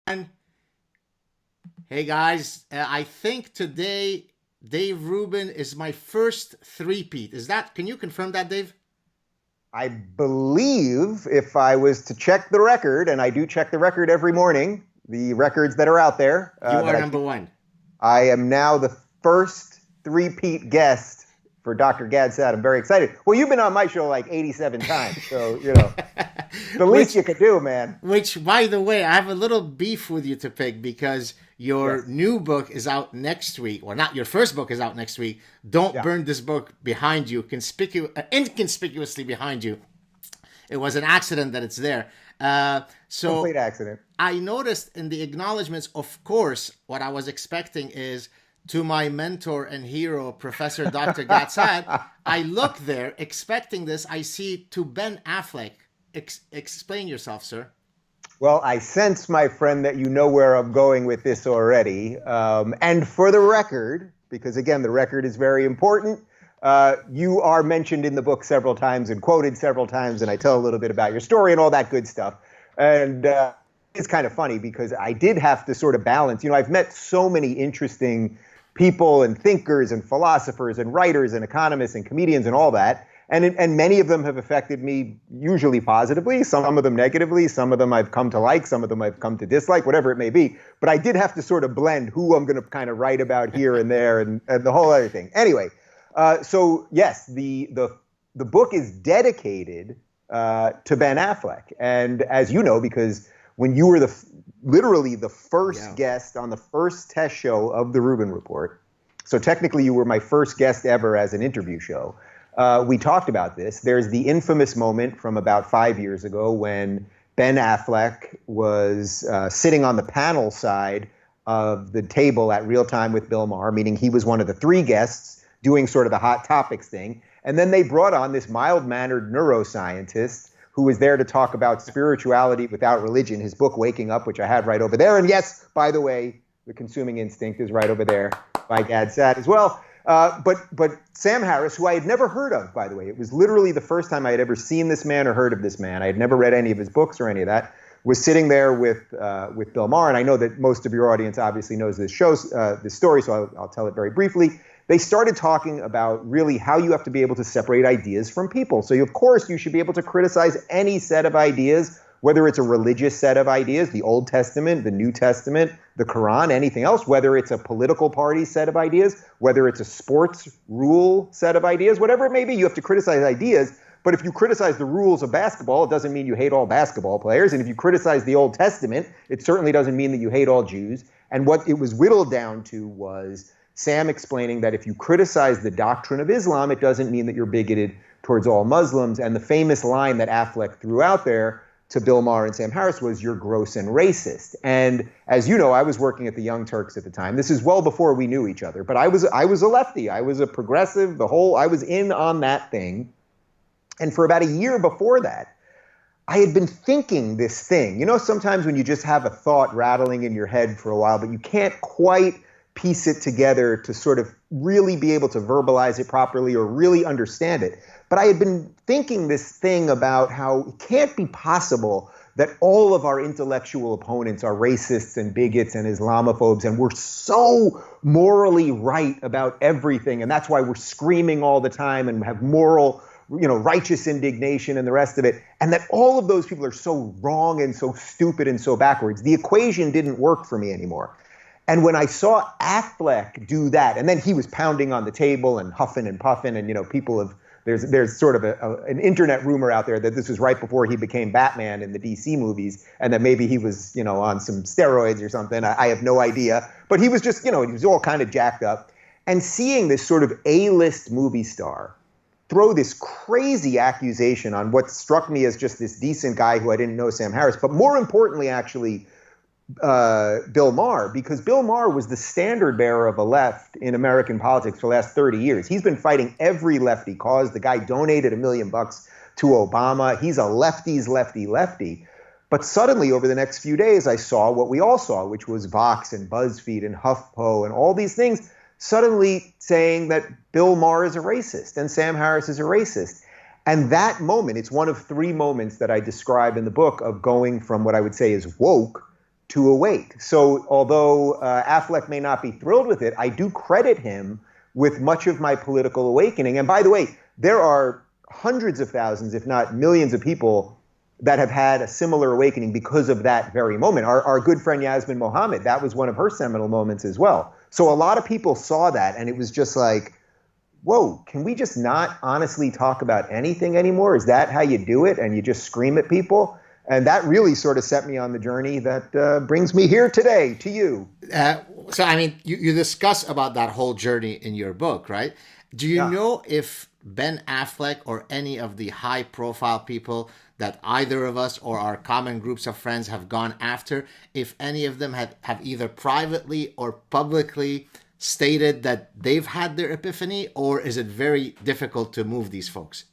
And hey guys, I think today Dave Rubin is my first three-peat. Is that? Can you confirm that, Dave? I believe if I was to check the record, and I do check the record every morning, the records that are out there You are that number one. I am now the first three-peat guest for Dr. Gad Saad. I'm very excited. Well, you've been on my show like 87 times, so the least you could do, man. Which, by the way, I have a little beef with you to pick because your Yes. new book is out next week, or not. Your first book is out next week. Don't Yeah. burn this book behind you, inconspicuously behind you. It was an accident that it's there. So Complete accident. I noticed in the acknowledgments, of course, what I was expecting is to my mentor and hero, Professor Dr. Gatsad. I look there expecting this. I see to Ben Affleck. Explain yourself, sir. Well, I sense, my friend, that you know where I'm going with this already. And for the record, because again, the record is very important, you are mentioned in the book several times and quoted several times, and I tell a little bit about your story and all that good stuff. And it's kind of funny because I did have to sort of balance. I've met so many interesting people and thinkers and philosophers and writers and economists and comedians and all that. And many of them have affected me usually positively, some of them negatively, some of them I've come to like, some of them I've come to dislike, whatever it may be. But I did have to sort of blend who I'm going to kind of write about here and there and the whole other thing. Anyway, so yes, the book is dedicated to Ben Affleck. And as you know, because when you were literally the first guest on the first test show of the Rubin Report, so technically you were my first guest ever as an interview show. We talked about this. There's the infamous moment from about 5 years ago when Ben Affleck was sitting on the panel side of the table at Real Time with Bill Maher, meaning he was one of the three guests doing sort of the hot topics thing. And then they brought on this mild-mannered neuroscientist who was there to talk about spirituality without religion, his book, Waking Up, which I had right over there. And yes, by the way, The Consuming Instinct is right over there by Gad Saad as well. But Sam Harris, who I had never heard of, by the way, it was literally the first time I had ever seen this man or heard of this man. I had never read any of his books or any of that. Was sitting there with Bill Maher, and I know that most of your audience obviously knows this story, so I'll tell it very briefly. They started talking about really how you have to be able to separate ideas from people. So of course you should be able to criticize any set of ideas, whether it's a religious set of ideas, the Old Testament, the New Testament, the Quran, anything else, whether it's a political party set of ideas, whether it's a sports rule set of ideas, whatever it may be, you have to criticize ideas. But if you criticize the rules of basketball, it doesn't mean you hate all basketball players. And if you criticize the Old Testament, it certainly doesn't mean that you hate all Jews. And what it was whittled down to was Sam explaining that if you criticize the doctrine of Islam, it doesn't mean that you're bigoted towards all Muslims. And the famous line that Affleck threw out there to Bill Maher and Sam Harris was, "You're gross and racist." And as you know, I was working at the Young Turks at the time. This is well before we knew each other. But I was a lefty. I was a progressive. I was in on that thing. And for about a year before that, I had been thinking this thing. Sometimes when you just have a thought rattling in your head for a while, but you can't quite piece it together to sort of really be able to verbalize it properly or really understand it. But I had been thinking this thing about how it can't be possible that all of our intellectual opponents are racists and bigots and Islamophobes, and we're so morally right about everything, and that's why we're screaming all the time and have moral, righteous indignation and the rest of it, and that all of those people are so wrong and so stupid and so backwards. The equation didn't work for me anymore. And when I saw Affleck do that, and then he was pounding on the table and huffing and puffing, and people have, there's sort of an internet rumor out there that this was right before he became Batman in the DC movies, and that maybe he was, on some steroids or something. I have no idea. But he was just, he was all kind of jacked up. And seeing this sort of A-list movie star throw this crazy accusation on what struck me as just this decent guy who I didn't know, Sam Harris, but more importantly, actually, Bill Maher, because Bill Maher was the standard bearer of the left in American politics for the last 30 years. He's been fighting every lefty cause. The guy donated $1 million to Obama. He's a lefty's lefty. But suddenly, over the next few days, I saw what we all saw, which was Vox and BuzzFeed and HuffPo and all these things suddenly saying that Bill Maher is a racist and Sam Harris is a racist. And that moment, it's one of three moments that I describe in the book of going from what I would say is woke to awake. So although Affleck may not be thrilled with it, I do credit him with much of my political awakening. And by the way, there are hundreds of thousands, if not millions of people that have had a similar awakening because of that very moment. Our good friend Yasmin Mohammed, that was one of her seminal moments as well. So a lot of people saw that, and it was just like, whoa, can we just not honestly talk about anything anymore? Is that how you do it? And you just scream at people? And that really sort of set me on the journey that brings me here today to you. So, I mean, you discuss about that whole journey in your book, right? Do you know if Ben Affleck or any of the high-profile people that either of us or our common groups of friends have gone after, if any of them have either privately or publicly stated that they've had their epiphany, or is it very difficult to move these folks?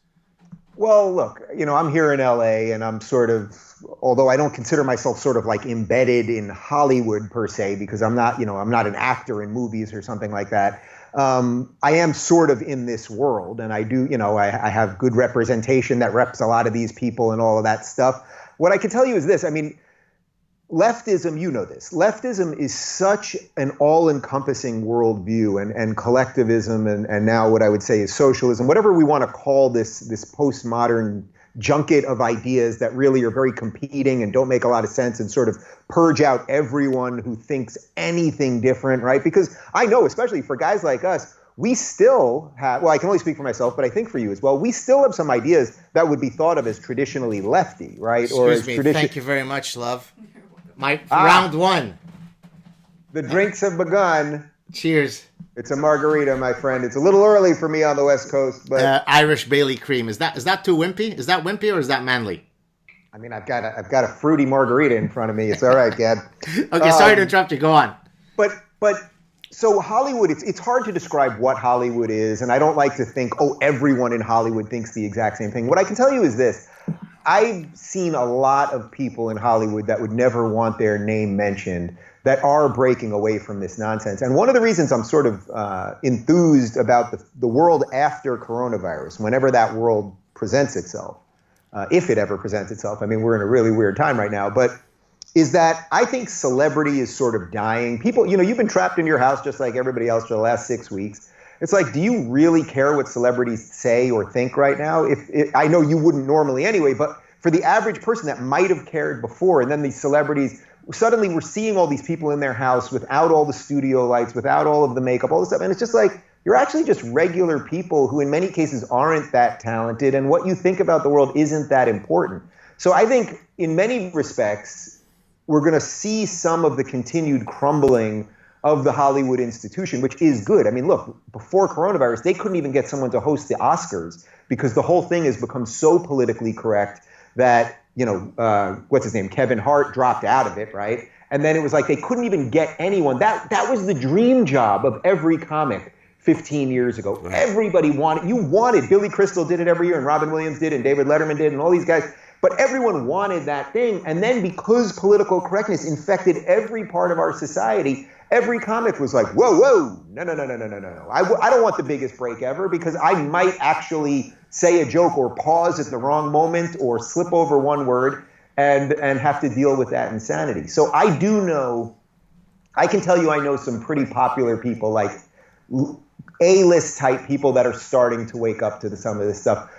Well, look, I'm here in LA, and I'm sort of, although I don't consider myself sort of like embedded in Hollywood per se, because I'm not an actor in movies or something like that. I am sort of in this world, and I do, I have good representation that reps a lot of these people and all of that stuff. What I can tell you is this, I mean, leftism, you know this, leftism is such an all-encompassing worldview, and collectivism, and now what I would say is socialism, whatever we want to call this postmodern junket of ideas that really are very competing and don't make a lot of sense and sort of purge out everyone who thinks anything different, right? Because I know, especially for guys like us, we still have, well, I can only speak for myself, but I think for you as well, we still have some ideas that would be thought of as traditionally lefty, right? Excuse me, thank you very much, love. Round one. The drinks have begun. Cheers. It's a margarita, my friend. It's a little early for me on the West Coast, but Irish Bailey cream. Is that too wimpy? Is that wimpy or is that manly? I mean, I've got a fruity margarita in front of me. It's all right, Gad. Okay, sorry to interrupt you. Go on. But so Hollywood, it's hard to describe what Hollywood is, and I don't like to think, everyone in Hollywood thinks the exact same thing. What I can tell you is this. I've seen a lot of people in Hollywood that would never want their name mentioned that are breaking away from this nonsense. And one of the reasons I'm sort of enthused about the world after coronavirus, whenever that world presents itself, if it ever presents itself, I mean, we're in a really weird time right now, but is that I think celebrity is sort of dying. People, you've been trapped in your house just like everybody else for the last 6 weeks. It's like, do you really care what celebrities say or think right now? I know you wouldn't normally anyway, but for the average person that might have cared before, and then these celebrities, suddenly we're seeing all these people in their house without all the studio lights, without all of the makeup, all this stuff. And it's just like, you're actually just regular people who in many cases aren't that talented, and what you think about the world isn't that important. So I think in many respects, we're going to see some of the continued crumbling of the Hollywood institution, which is good. I mean, look, before coronavirus, they couldn't even get someone to host the Oscars because the whole thing has become so politically correct that, what's his name? Kevin Hart dropped out of it, right? And then it was like they couldn't even get anyone. That was the dream job of every comic 15 years ago. Right. Everybody wanted, Billy Crystal did it every year, and Robin Williams did, and David Letterman did, and all these guys. But everyone wanted that thing. And then because political correctness infected every part of our society, every comic was like, whoa, no. I don't want the biggest break ever because I might actually say a joke or pause at the wrong moment or slip over one word and have to deal with that insanity. So I can tell you I know some pretty popular people, like A-list type people that are starting to wake up to some of this stuff.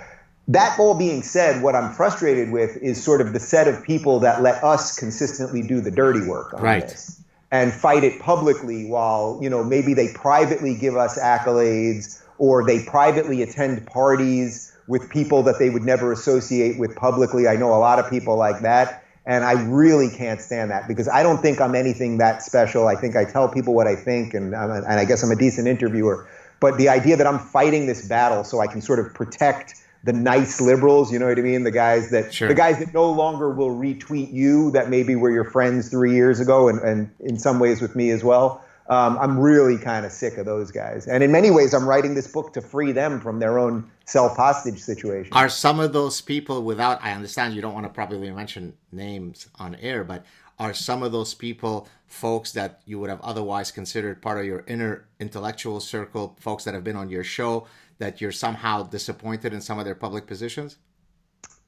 That all being said, what I'm frustrated with is sort of the set of people that let us consistently do the dirty work on this and fight it publicly while, maybe they privately give us accolades or they privately attend parties with people that they would never associate with publicly. I know a lot of people like that, and I really can't stand that because I don't think I'm anything that special. I think I tell people what I think, and I guess I'm a decent interviewer. But the idea that I'm fighting this battle so I can sort of protect the nice liberals, you know what I mean? The guys that no longer will retweet you that maybe were your friends 3 years ago and in some ways with me as well. I'm really kind of sick of those guys. And in many ways, I'm writing this book to free them from their own self-hostage situation. Are some of those people I understand you don't want to probably mention names on air, but are some of those people folks that you would have otherwise considered part of your inner intellectual circle, folks that have been on your show, that you're somehow disappointed in some of their public positions?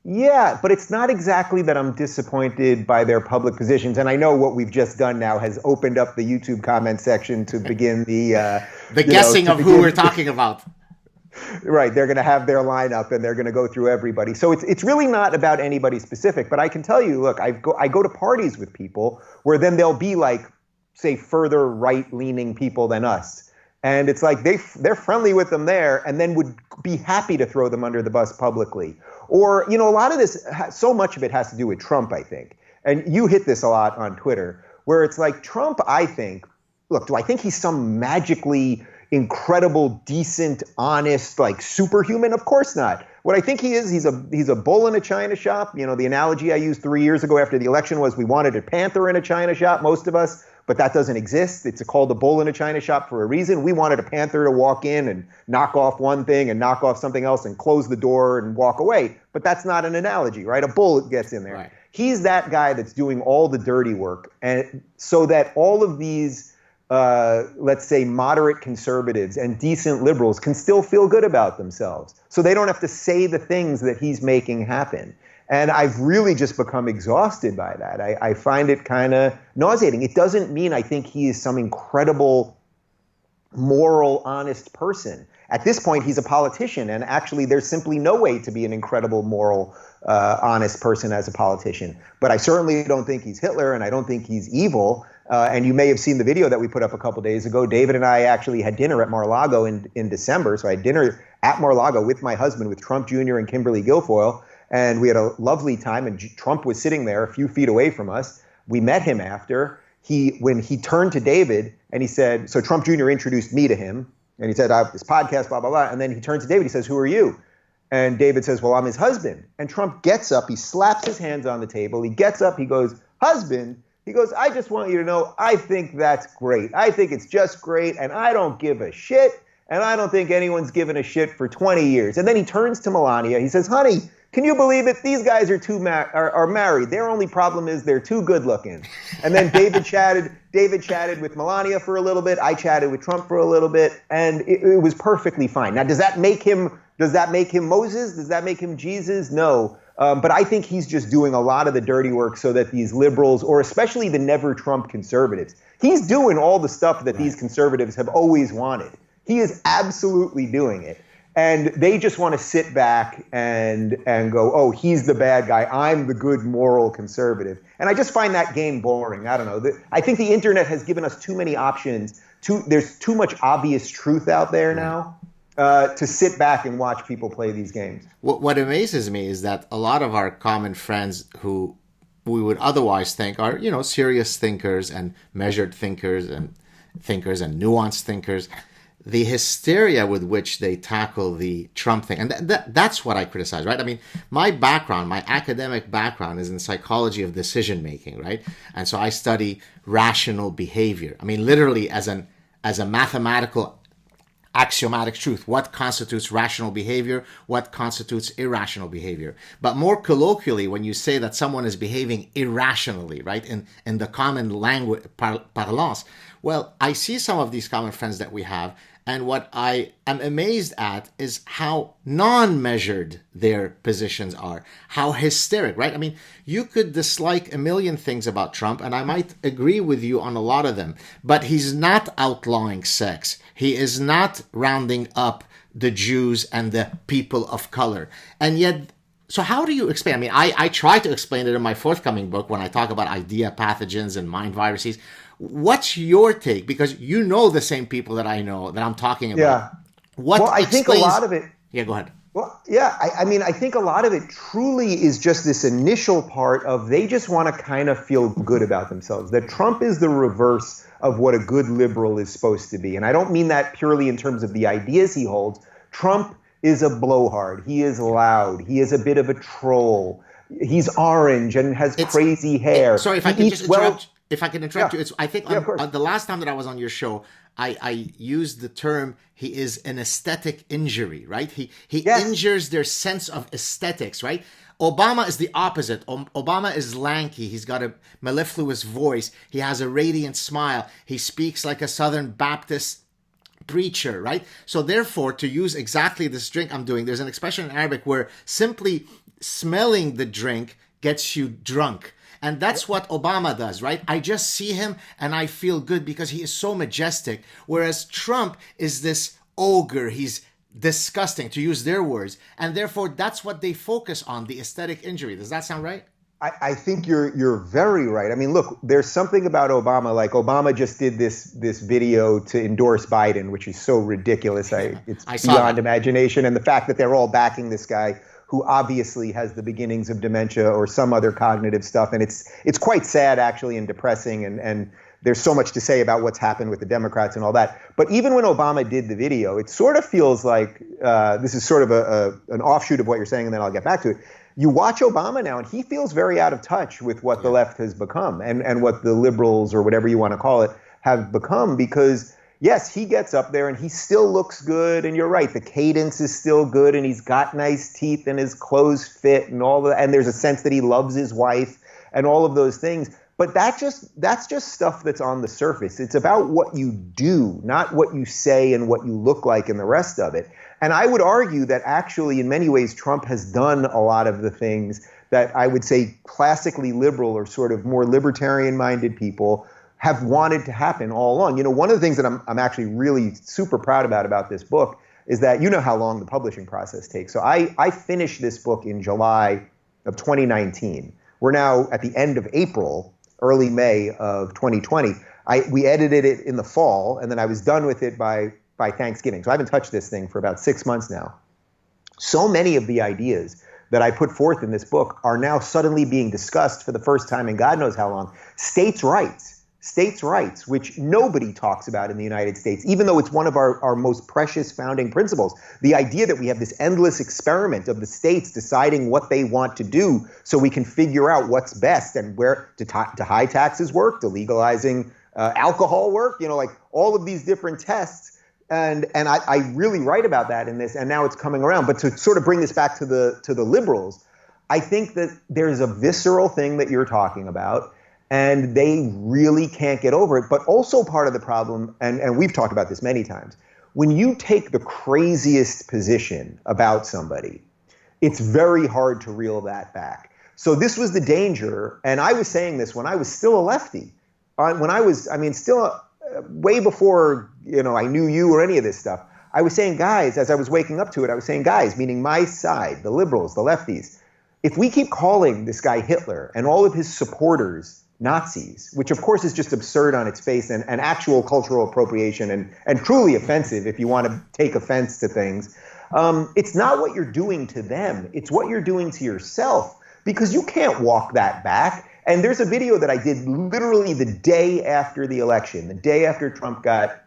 Yeah, but it's not exactly that I'm disappointed by their public positions. And I know what we've just done now has opened up the YouTube comment section to begin The guessing to of who we're begin. talking about. Right, they're going to have their lineup and they're going to go through everybody. So it's really not about anybody specific. But I can tell you, look, I go to parties with people where then they'll be like, say, further right-leaning people than us. And it's like they're friendly with them there and then would be happy to throw them under the bus publicly. Or, a lot of this, so much of it has to do with Trump, I think. And you hit this a lot on Twitter, where it's like Trump, I think, look, do I think he's some magically incredible, decent, honest, like superhuman? Of course not. What I think he is, he's a bull in a china shop. The analogy I used 3 years ago after the election was we wanted a panther in a china shop, most of us, but that doesn't exist. It's called a bull in a china shop for a reason. We wanted a panther to walk in and knock off one thing and knock off something else and close the door and walk away. But that's not an analogy, right? A bull gets in there. Right. He's that guy that's doing all the dirty work. And so that all of these let's say, moderate conservatives and decent liberals can still feel good about themselves. So they don't have to say the things that he's making happen. And I've really just become exhausted by that. I find it kind of nauseating. It doesn't mean I think he is some incredible, moral, honest person. At this point, he's a politician. And actually, there's simply no way to be an incredible, moral, honest person as a politician. But I certainly don't think he's Hitler, and I don't think he's evil. And you may have seen the video that we put up a couple days ago. David and I actually had dinner at Mar-a-Lago in December. So I had dinner at Mar-a-Lago with my husband, with Trump Jr. and Kimberly Guilfoyle. And we had a lovely time. And Trump was sitting there a few feet away from us. We met him after. When he turned to David and he said, so Trump Jr. introduced me to him. And he said, I have this podcast, blah, blah, blah. And then he turned to David. He says, who are you? And David says, well, I'm his husband. And Trump gets up. He slaps his hands on the table. He gets up. He goes, husband? He goes, I just want you to know, I think that's great. I think it's just great, and I don't give a shit, and I don't think anyone's given a shit for 20 years. And then he turns to Melania. He says, honey, can you believe it? These guys are married. Their only problem is they're too good looking. And then David chatted with Melania for a little bit. I chatted with Trump for a little bit, and it was perfectly fine. Now, does that make him Moses? Does that make him Jesus? No. But I think he's just doing a lot of the dirty work so that these liberals, or especially the never Trump conservatives, he's doing all the stuff that these conservatives have always wanted. He is absolutely doing it. And they just want to sit back and go, oh, he's the bad guy. I'm the good moral conservative. And I just find that game boring. I don't know. I think the internet has given us too many options. There's too much obvious truth out there now. To sit back and watch people play these games. What amazes me is that a lot of our common friends who we would otherwise think are, serious thinkers and measured thinkers and nuanced thinkers, the hysteria with which they tackle the Trump thing. And that's what I criticize, right? I mean, my academic background is in psychology of decision making, right? And so I study rational behavior. I mean, literally as a mathematical axiomatic truth. What constitutes rational behavior? What constitutes irrational behavior? But more colloquially, when you say that someone is behaving irrationally, right, in the common language parlance, well, I see some of these common friends that we have, and what I am amazed at is how non-measured their positions are, how hysteric, right? I mean, you could dislike a million things about Trump, and I might agree with you on a lot of them, but he's not outlawing sex. He is not rounding up the Jews and the people of color. And yet, so how do you explain? I mean, I try to explain it in my forthcoming book when I talk about idea pathogens and mind viruses. What's your take? Because you know the same people that I know that I'm talking about. Yeah. Well, I think a lot of it. Yeah, go ahead. Well, yeah, I mean, I think a lot of it truly is just this initial part of they just want to kind of feel good about themselves. That Trump is the reverse of what a good liberal is supposed to be. And I don't mean that purely in terms of the ideas he holds. Trump is a blowhard. He is loud. He is a bit of a troll. He's orange and has crazy hair. Sorry, if I can just interrupt. If I can interrupt you, I think on the last time that I was on your show, I used the term he is an aesthetic injury, right? He injures their sense of aesthetics, right? Obama is the opposite. Obama is lanky. He's got a mellifluous voice. He has a radiant smile. He speaks like a Southern Baptist preacher, right? So therefore, to use exactly this drink I'm doing, there's an expression in Arabic where simply smelling the drink gets you drunk. And that's what Obama does, right? I just see him and I feel good because he is so majestic. Whereas Trump is this ogre. He's disgusting, to use their words. And therefore, that's what they focus on, the aesthetic injury. Does that sound right? I think you're very right. I mean, look, there's something about Obama, like Obama just did this video to endorse Biden, which is so ridiculous. It's beyond imagination. And the fact that they're all backing this guy who obviously has the beginnings of dementia or some other cognitive stuff. And it's quite sad, actually, and depressing. And there's so much to say about what's happened with the Democrats and all that. But even when Obama did the video, it sort of feels like this is sort of an offshoot of what you're saying, and then I'll get back to it. You watch Obama now, and he feels very out of touch with what the left has become and what the liberals, or whatever you want to call it, have become. Because, yes, he gets up there and he still looks good. And you're right, the cadence is still good, and he's got nice teeth and his clothes fit and all that. And there's a sense that he loves his wife and all of those things. But that's just stuff that's on the surface. It's about what you do, not what you say and what you look like and the rest of it. And I would argue that actually, in many ways, Trump has done a lot of the things that I would say classically liberal or sort of more libertarian-minded people have wanted to happen all along. You know, one of the things that I'm actually really super proud about this book is that you know how long the publishing process takes. So I finished this book in July of 2019. We're now at the end of April, early May of 2020. We edited it in the fall, and then I was done with it by Thanksgiving. So I haven't touched this thing for about 6 months now. So many of the ideas that I put forth in this book are now suddenly being discussed for the first time in God knows how long. States' rights, which nobody talks about in the United States, even though it's one of our most precious founding principles. The idea that we have this endless experiment of the states deciding what they want to do so we can figure out what's best and where to high taxes work, to legalizing alcohol work, you know, like all of these different tests. And I really write about that in this, and now it's coming around. But to sort of bring this back to the liberals, I think that there's a visceral thing that you're talking about, and they really can't get over it. But also part of the problem, and we've talked about this many times, when you take the craziest position about somebody, it's very hard to reel that back. So this was the danger, and I was saying this when I was still a lefty. Way before, you know, I knew you or any of this stuff. I was saying, guys, as I was waking up to it, I was saying, guys, meaning my side, the liberals, the lefties, if we keep calling this guy Hitler and all of his supporters Nazis, which of course is just absurd on its face and actual cultural appropriation and truly offensive if you want to take offense to things, it's not what you're doing to them. It's what you're doing to yourself, because you can't walk that back. And there's a video that I did literally the day after the election, the day after Trump got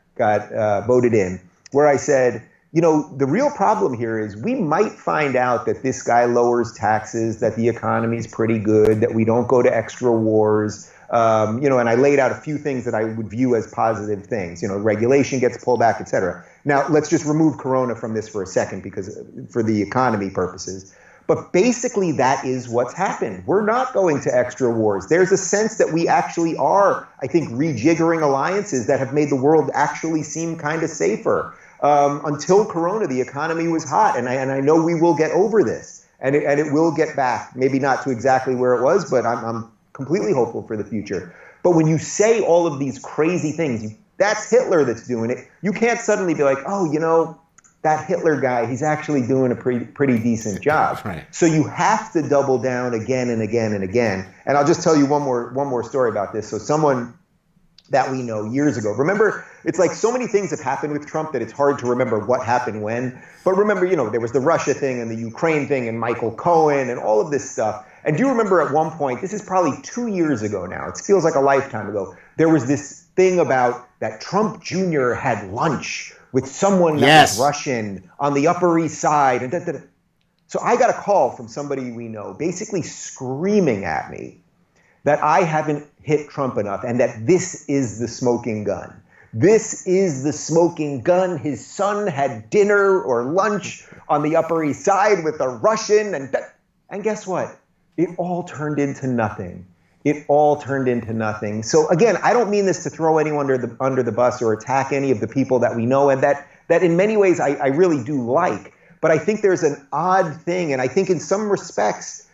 voted in, where I said, you know, the real problem here is we might find out that this guy lowers taxes, that the economy is pretty good, that we don't go to extra wars, you know, and I laid out a few things that I would view as positive things, you know, regulation gets pulled back, et cetera. Now, let's just remove Corona from this for a second, because for the economy purposes. But basically, that is what's happened. We're not going to extra wars. There's a sense that we actually are, I think, rejiggering alliances that have made the world actually seem kind of safer. Until Corona, the economy was hot, and I know we will get over this, and it will get back. Maybe not to exactly where it was, but I'm completely hopeful for the future. But when you say all of these crazy things, that's Hitler that's doing it. You can't suddenly be like, oh, you know, that Hitler guy, he's actually doing a pretty decent job. Right. So you have to double down again and again and again. And I'll just tell you one more story about this. So someone that we know years ago, remember, it's like so many things have happened with Trump that it's hard to remember what happened when. But remember, you know, there was the Russia thing and the Ukraine thing and Michael Cohen and all of this stuff. And do you remember at one point, this is probably 2 years ago now, it feels like a lifetime ago, there was this thing about that Trump Jr. had lunch with someone that was Russian on the Upper East Side. And So I got a call from somebody we know basically screaming at me that I haven't hit Trump enough and that this is the smoking gun. This is the smoking gun. His son had dinner or lunch on the Upper East Side with a Russian. And guess what? It all turned into nothing. It all turned into nothing. So again, I don't mean this to throw anyone under the bus or attack any of the people that we know and that in many ways I really do like. But I think there's an odd thing, and I think in some respects,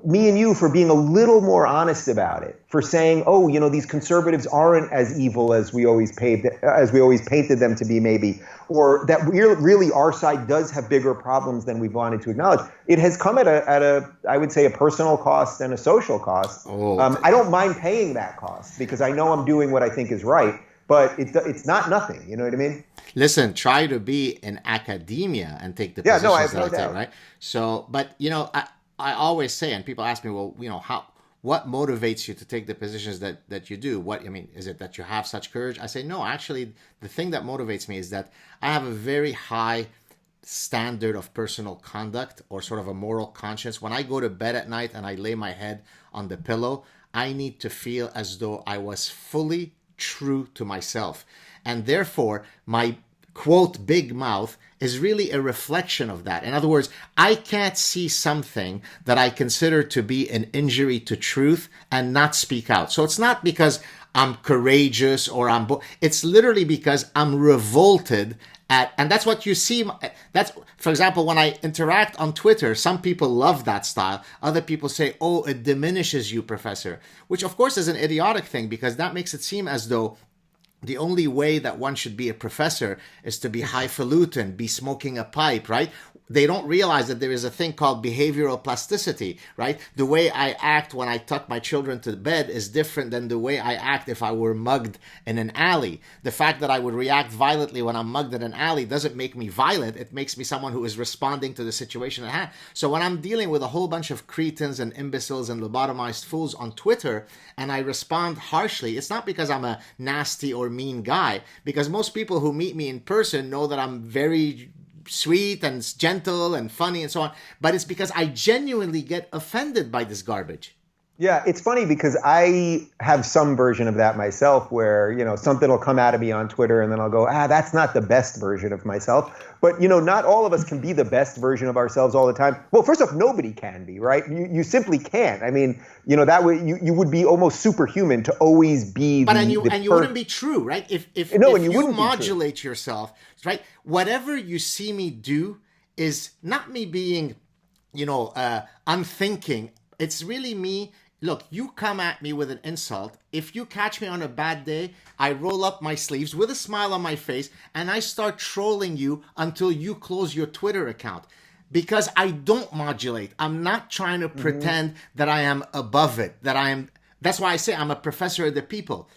me and you for being a little more honest about it, for saying, oh, you know, these conservatives aren't as evil as we always painted them to be, maybe, or that really our side does have bigger problems than we've wanted to acknowledge. It has come at a I would say, a personal cost and a social cost. I don't mind paying that cost because I know I'm doing what I think is right, but it's not nothing. You know what I mean? Listen, try to be in academia and take the positions that I take, right? So, but you know, I always say, and people ask me, well, you know, what motivates you to take the positions that you do? What, I mean, is it that you have such courage? I say, no, actually, the thing that motivates me is that I have a very high standard of personal conduct, or sort of a moral conscience. When I go to bed at night and I lay my head on the pillow, I need to feel as though I was fully true to myself. And therefore, my quote big mouth is really a reflection of that. In other words, I can't see something that I consider to be an injury to truth and not speak out. So it's not because I'm courageous or it's literally because I'm revolted at, and that's what you see. That's, for example, when I interact on Twitter, some people love that style. Other people say, oh, it diminishes you, Professor, which of course is an idiotic thing, because that makes it seem as though the only way that one should be a professor is to be highfalutin, be smoking a pipe, right? They don't realize that there is a thing called behavioral plasticity, right? The way I act when I tuck my children to bed is different than the way I act if I were mugged in an alley. The fact that I would react violently when I'm mugged in an alley doesn't make me violent. It makes me someone who is responding to the situation at hand. So when I'm dealing with a whole bunch of cretins and imbeciles and lobotomized fools on Twitter, and I respond harshly, it's not because I'm a nasty or mean guy, because most people who meet me in person know that I'm very sweet and gentle and funny and so on, but it's because I genuinely get offended by this garbage. Yeah, it's funny because I have some version of that myself where, you know, something will come out of me on Twitter and then I'll go, that's not the best version of myself. But, you know, not all of us can be the best version of ourselves all the time. Well, first off, nobody can be, right? You simply can't. I mean, you know, that way you would be almost superhuman to always be you wouldn't be true, right? If you modulate yourself, right? Whatever you see me do is not me being, you know, unthinking. It's really me. Look, you come at me with an insult. If you catch me on a bad day, I roll up my sleeves with a smile on my face and I start trolling you until you close your Twitter account. Because I don't modulate. I'm not trying to pretend that I am above it. That's why I say I'm a professor of the people.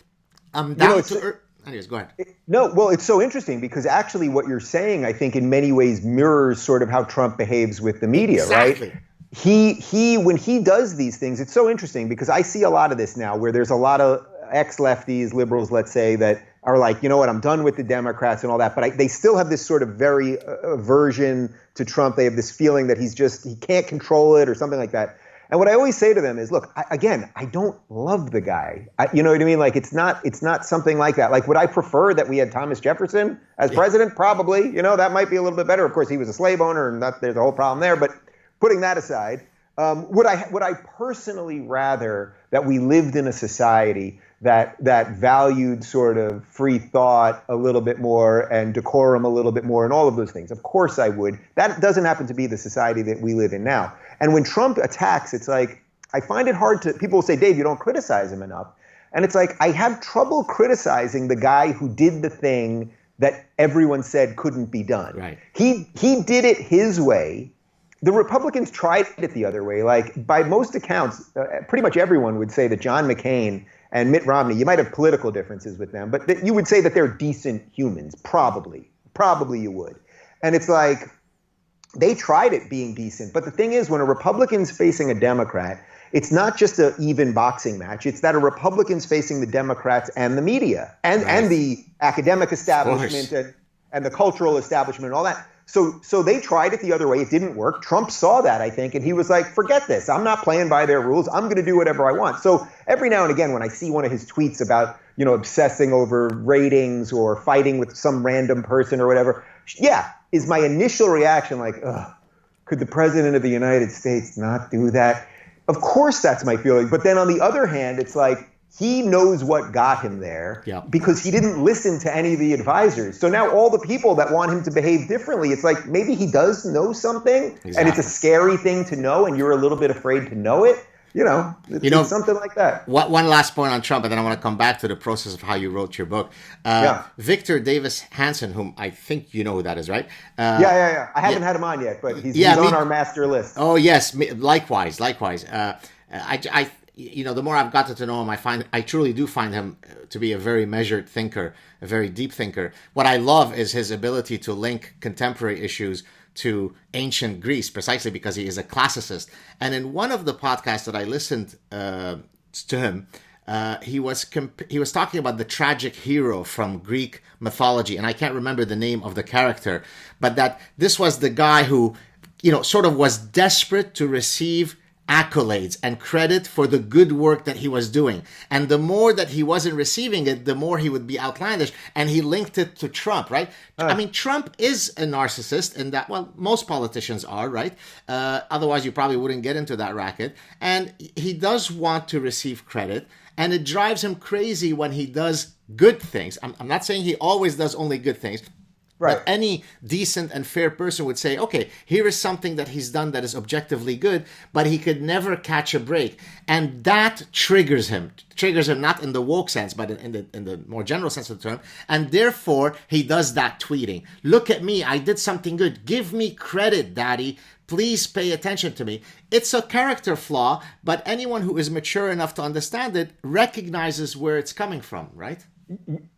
I'm down to earth. Anyways, go ahead. Well, it's so interesting because actually what you're saying, I think in many ways mirrors sort of how Trump behaves with the media, exactly. Right? He when he does these things, it's so interesting because I see a lot of this now where there's a lot of ex-lefties, liberals, let's say, that are like, you know what, I'm done with the Democrats and all that. But they still have this sort of very aversion to Trump. They have this feeling that he can't control it or something like that. And what I always say to them is, look, I don't love the guy. You know what I mean? Like, it's not something like that. Like, would I prefer that we had Thomas Jefferson as president? Probably. You know, that might be a little bit better. Of course, he was a slave owner and there's a whole problem there. But putting that aside, would I personally rather that we lived in a society that valued sort of free thought a little bit more and decorum a little bit more and all of those things? Of course I would. That doesn't happen to be the society that we live in now. And when Trump attacks, it's like, I find it hard to, people will say, Dave, you don't criticize him enough. And it's like, I have trouble criticizing the guy who did the thing that everyone said couldn't be done. Right. He did it his way. The Republicans tried it the other way. Like, by most accounts, pretty much everyone would say that John McCain and Mitt Romney, you might have political differences with them, but you would say that they're decent humans, probably. Probably you would. And it's like, they tried it being decent. But the thing is, when a Republican's facing a Democrat, it's not just an even boxing match. It's that a Republican's facing the Democrats and the media and the academic establishment and the cultural establishment and all that. So they tried it the other way. It didn't work. Trump saw that, I think, and he was like, forget this. I'm not playing by their rules. I'm going to do whatever I want. So every now and again, when I see one of his tweets about, you know, obsessing over ratings or fighting with some random person or whatever, is my initial reaction like, ugh, could the president of the United States not do that? Of course that's my feeling. But then on the other hand, it's like, he knows what got him there because he didn't listen to any of the advisors. So now all the people that want him to behave differently, it's like maybe he does know something and it's a scary thing to know and you're a little bit afraid to know it. It's something like that. One last point on Trump, and then I want to come back to the process of how you wrote your book. Victor Davis Hanson, whom I think you know who that is, right? I haven't had him on yet, but he's on our master list. Oh, yes. Likewise. The more I've gotten to know him, I truly do find him to be a very measured thinker, a very deep thinker. What I love is his ability to link contemporary issues to ancient Greece, precisely because he is a classicist. And in one of the podcasts that I listened to him, he was talking about the tragic hero from Greek mythology, and I can't remember the name of the character, but that this was the guy who, sort of was desperate to receive accolades and credit for the good work that he was doing. And the more that he wasn't receiving it, the more he would be outlandish. And he linked it to Trump, right? I mean, Trump is a narcissist in that, well, most politicians are, right? Otherwise, you probably wouldn't get into that racket. And he does want to receive credit. And it drives him crazy when he does good things. I'm not saying he always does only good things. Right. But any decent and fair person would say, okay, here is something that he's done that is objectively good, but he could never catch a break. And that triggers him not in the woke sense, but in the more general sense of the term. And therefore, he does that tweeting. Look at me. I did something good. Give me credit, Daddy. Please pay attention to me. It's a character flaw, but anyone who is mature enough to understand it recognizes where it's coming from, right?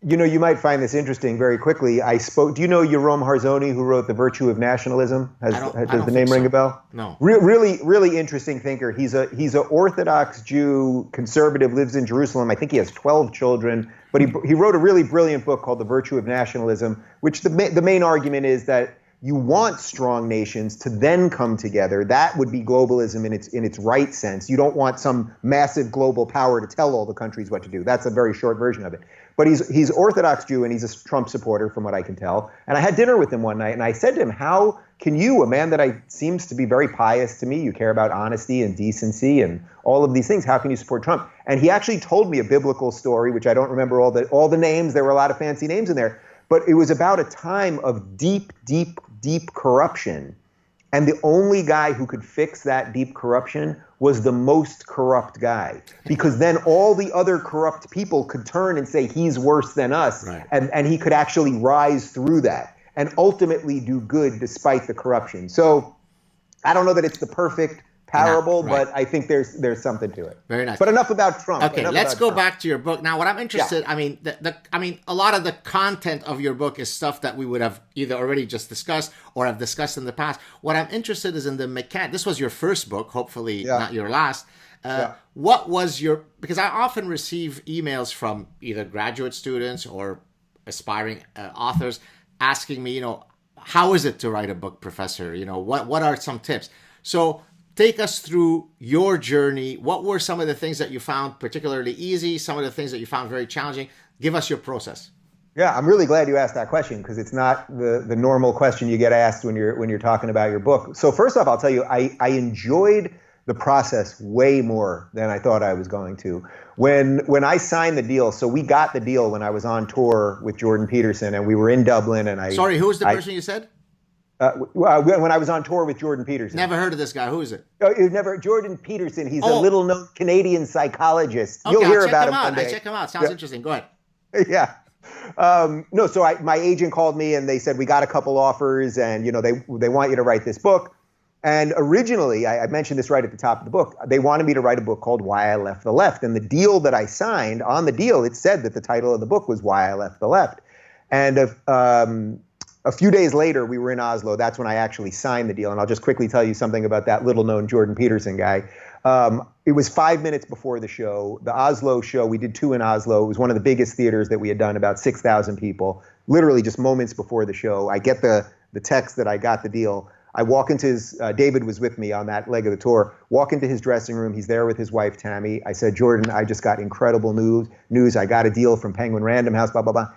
You might find this interesting very quickly. Do you know Yoram Harzoni, who wrote The Virtue of Nationalism? Does the name ring a bell? No. Really, really interesting thinker. He's a Orthodox Jew, conservative, lives in Jerusalem. I think he has 12 children, but he wrote a really brilliant book called The Virtue of Nationalism, which the main argument is that you want strong nations to then come together. That would be globalism in its right sense. You don't want some massive global power to tell all the countries what to do. That's a very short version of it. But he's Orthodox Jew and he's a Trump supporter from what I can tell. And I had dinner with him one night and I said to him, how can you, a man that seems to be very pious to me, you care about honesty and decency and all of these things, how can you support Trump? And he actually told me a biblical story, which I don't remember all the names. There were a lot of fancy names in there. But it was about a time of deep, deep, deep corruption. And the only guy who could fix that deep corruption was the most corrupt guy. Because then all the other corrupt people could turn and say, he's worse than us. Right. And he could actually rise through that and ultimately do good despite the corruption. So I don't know that it's the perfect parable, but I think there's something to it. Very nice. But enough about Trump. Okay, let's go back to your book. Now, what I'm interested, I mean, a lot of the content of your book is stuff that we would have either already just discussed or have discussed in the past. What I'm interested is in the mechanic. This was your first book, hopefully not your last. What was because I often receive emails from either graduate students or aspiring authors asking me, how is it to write a book, Professor? What are some tips? So take us through your journey. What were some of the things that you found particularly easy? Some of the things that you found very challenging? Give us your process. Yeah, I'm really glad you asked that question because it's not the normal question you get asked when you're talking about your book. So first off, I'll tell you, I enjoyed the process way more than I thought I was going to. When I signed the deal, so we got the deal when I was on tour with Jordan Peterson and we were in Dublin and Sorry, who was the person you said? When I was on tour with Jordan Peterson. Never heard of this guy. Who is it? Jordan Peterson. He's a little-known Canadian psychologist. Okay, You'll hear I'll about him one day. I check him out. Sounds interesting. Go ahead. Yeah. So my agent called me and they said, we got a couple offers and, they want you to write this book. And originally, I mentioned this right at the top of the book, they wanted me to write a book called Why I Left the Left. And the deal that I signed, on the deal, it said that the title of the book was Why I Left the Left. And a few days later, we were in Oslo. That's when I actually signed the deal. And I'll just quickly tell you something about that little-known Jordan Peterson guy. It was 5 minutes before the show. The Oslo show, we did 2 in Oslo. It was one of the biggest theaters that we had done, about 6,000 people. Literally just moments before the show, I get the text that I got the deal. I walk into his, David was with me on that leg of the tour, walk into his dressing room. He's there with his wife, Tammy. I said, Jordan, I just got incredible news. I got a deal from Penguin Random House, blah, blah, blah.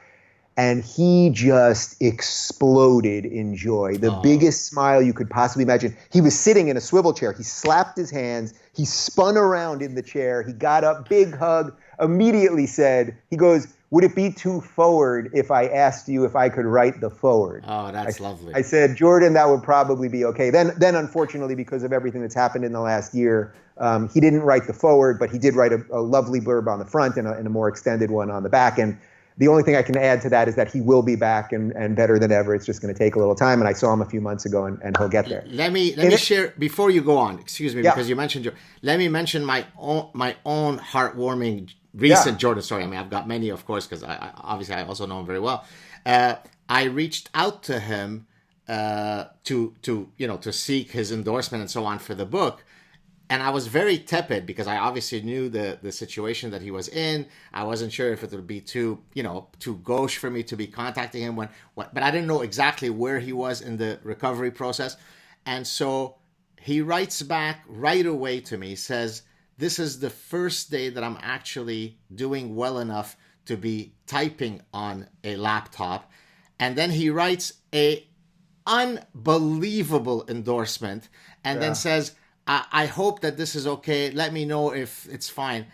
And he just exploded in joy. The biggest smile you could possibly imagine. He was sitting in a swivel chair. He slapped his hands. He spun around in the chair. He got up, big hug, immediately said, he goes, would it be too forward if I asked you if I could write the forward? Oh, that's lovely. I said, Jordan, that would probably be okay. Then unfortunately, because of everything that's happened in the last year, he didn't write the forward, but he did write a lovely blurb on the front and a more extended one on the back. And the only thing I can add to that is that he will be back and better than ever. It's just going to take a little time. And I saw him a few months ago, and he'll get there. Let me share before you go on. Excuse me, because you mentioned let me mention my own heartwarming recent Jordan story. I mean, I've got many, of course, because I obviously I also know him very well. I reached out to him to seek his endorsement and so on for the book. And I was very tepid because I obviously knew the situation that he was in. I wasn't sure if it would be too gauche for me to be contacting him but I didn't know exactly where he was in the recovery process. And so he writes back right away to me, says, this is the first day that I'm actually doing well enough to be typing on a laptop. And then he writes a unbelievable endorsement and then says, I hope that this is okay. Let me know if it's fine.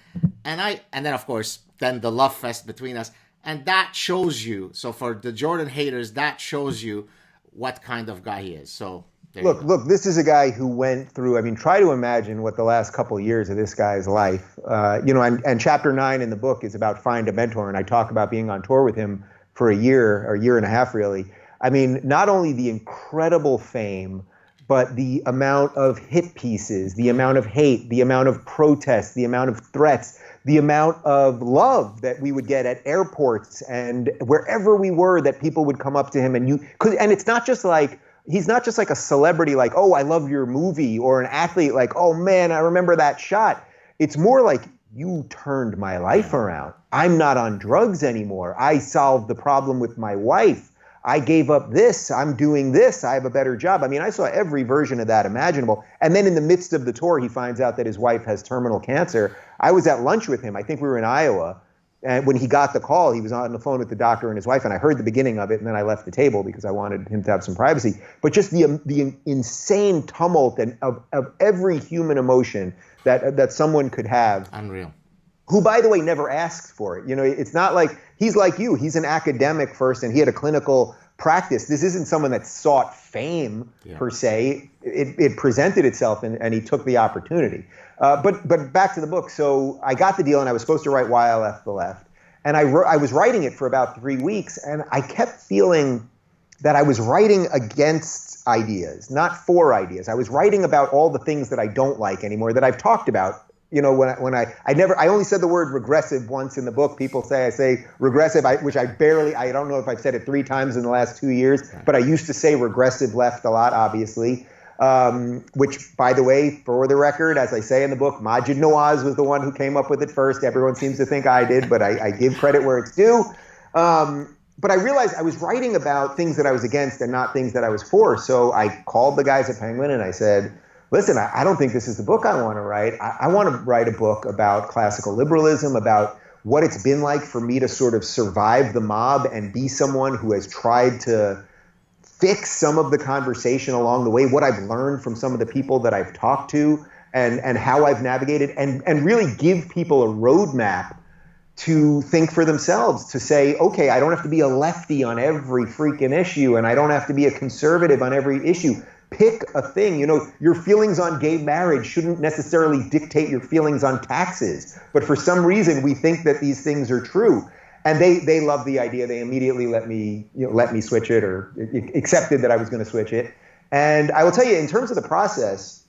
And then of course, then the love fest between us. And that shows you, so for the Jordan haters, that shows you what kind of guy he is. So look, this is a guy who went through, I mean, try to imagine what the last couple of years of this guy's life, and chapter 9 in the book is about Find a Mentor. And I talk about being on tour with him for a year or year and a half, really. I mean, not only the incredible fame, but the amount of hit pieces, the amount of hate, the amount of protests, the amount of threats, the amount of love that we would get at airports and wherever we were, that people would come up to him and it's not just like, he's not just like a celebrity, like, oh, I love your movie, or an athlete like, oh man, I remember that shot. It's more like, you turned my life around. I'm not on drugs anymore. I solved the problem with my wife. I gave up this, I'm doing this, I have a better job. I mean, I saw every version of that imaginable. And then in the midst of the tour, he finds out that his wife has terminal cancer. I was at lunch with him. I think we were in Iowa. And when he got the call, he was on the phone with the doctor and his wife. And I heard the beginning of it. And then I left the table because I wanted him to have some privacy. But just the insane tumult of every human emotion that someone could have. Unreal. Who, by the way, never asked for it. It's not like he's like you. He's an academic first, and he had a clinical practice. This isn't someone that sought fame per se. It presented itself, and he took the opportunity. But back to the book. So I got the deal, and I was supposed to write Why I Left the Left, and I was writing it for about 3 weeks, and I kept feeling that I was writing against ideas, not for ideas. I was writing about all the things that I don't like anymore, that I've talked about. When I only said the word regressive once in the book. People say I say regressive, which I don't know if I've said it 3 times in the last 2 years, but I used to say regressive left a lot, obviously, which, by the way, for the record, as I say in the book, Majid Nawaz was the one who came up with it first. Everyone seems to think I did, but I give credit where it's due. But I realized I was writing about things that I was against and not things that I was for. So I called the guys at Penguin and I said, listen, I don't think this is the book I want to write. I want to write a book about classical liberalism, about what it's been like for me to sort of survive the mob and be someone who has tried to fix some of the conversation along the way, what I've learned from some of the people that I've talked to, and how I've navigated, and really give people a roadmap to think for themselves, to say, okay, I don't have to be a lefty on every freaking issue, and I don't have to be a conservative on every issue. Pick a thing. Your feelings on gay marriage shouldn't necessarily dictate your feelings on taxes. But for some reason, we think that these things are true. And they love the idea. They immediately let me switch it, or accepted that I was going to switch it. And I will tell you, in terms of the process,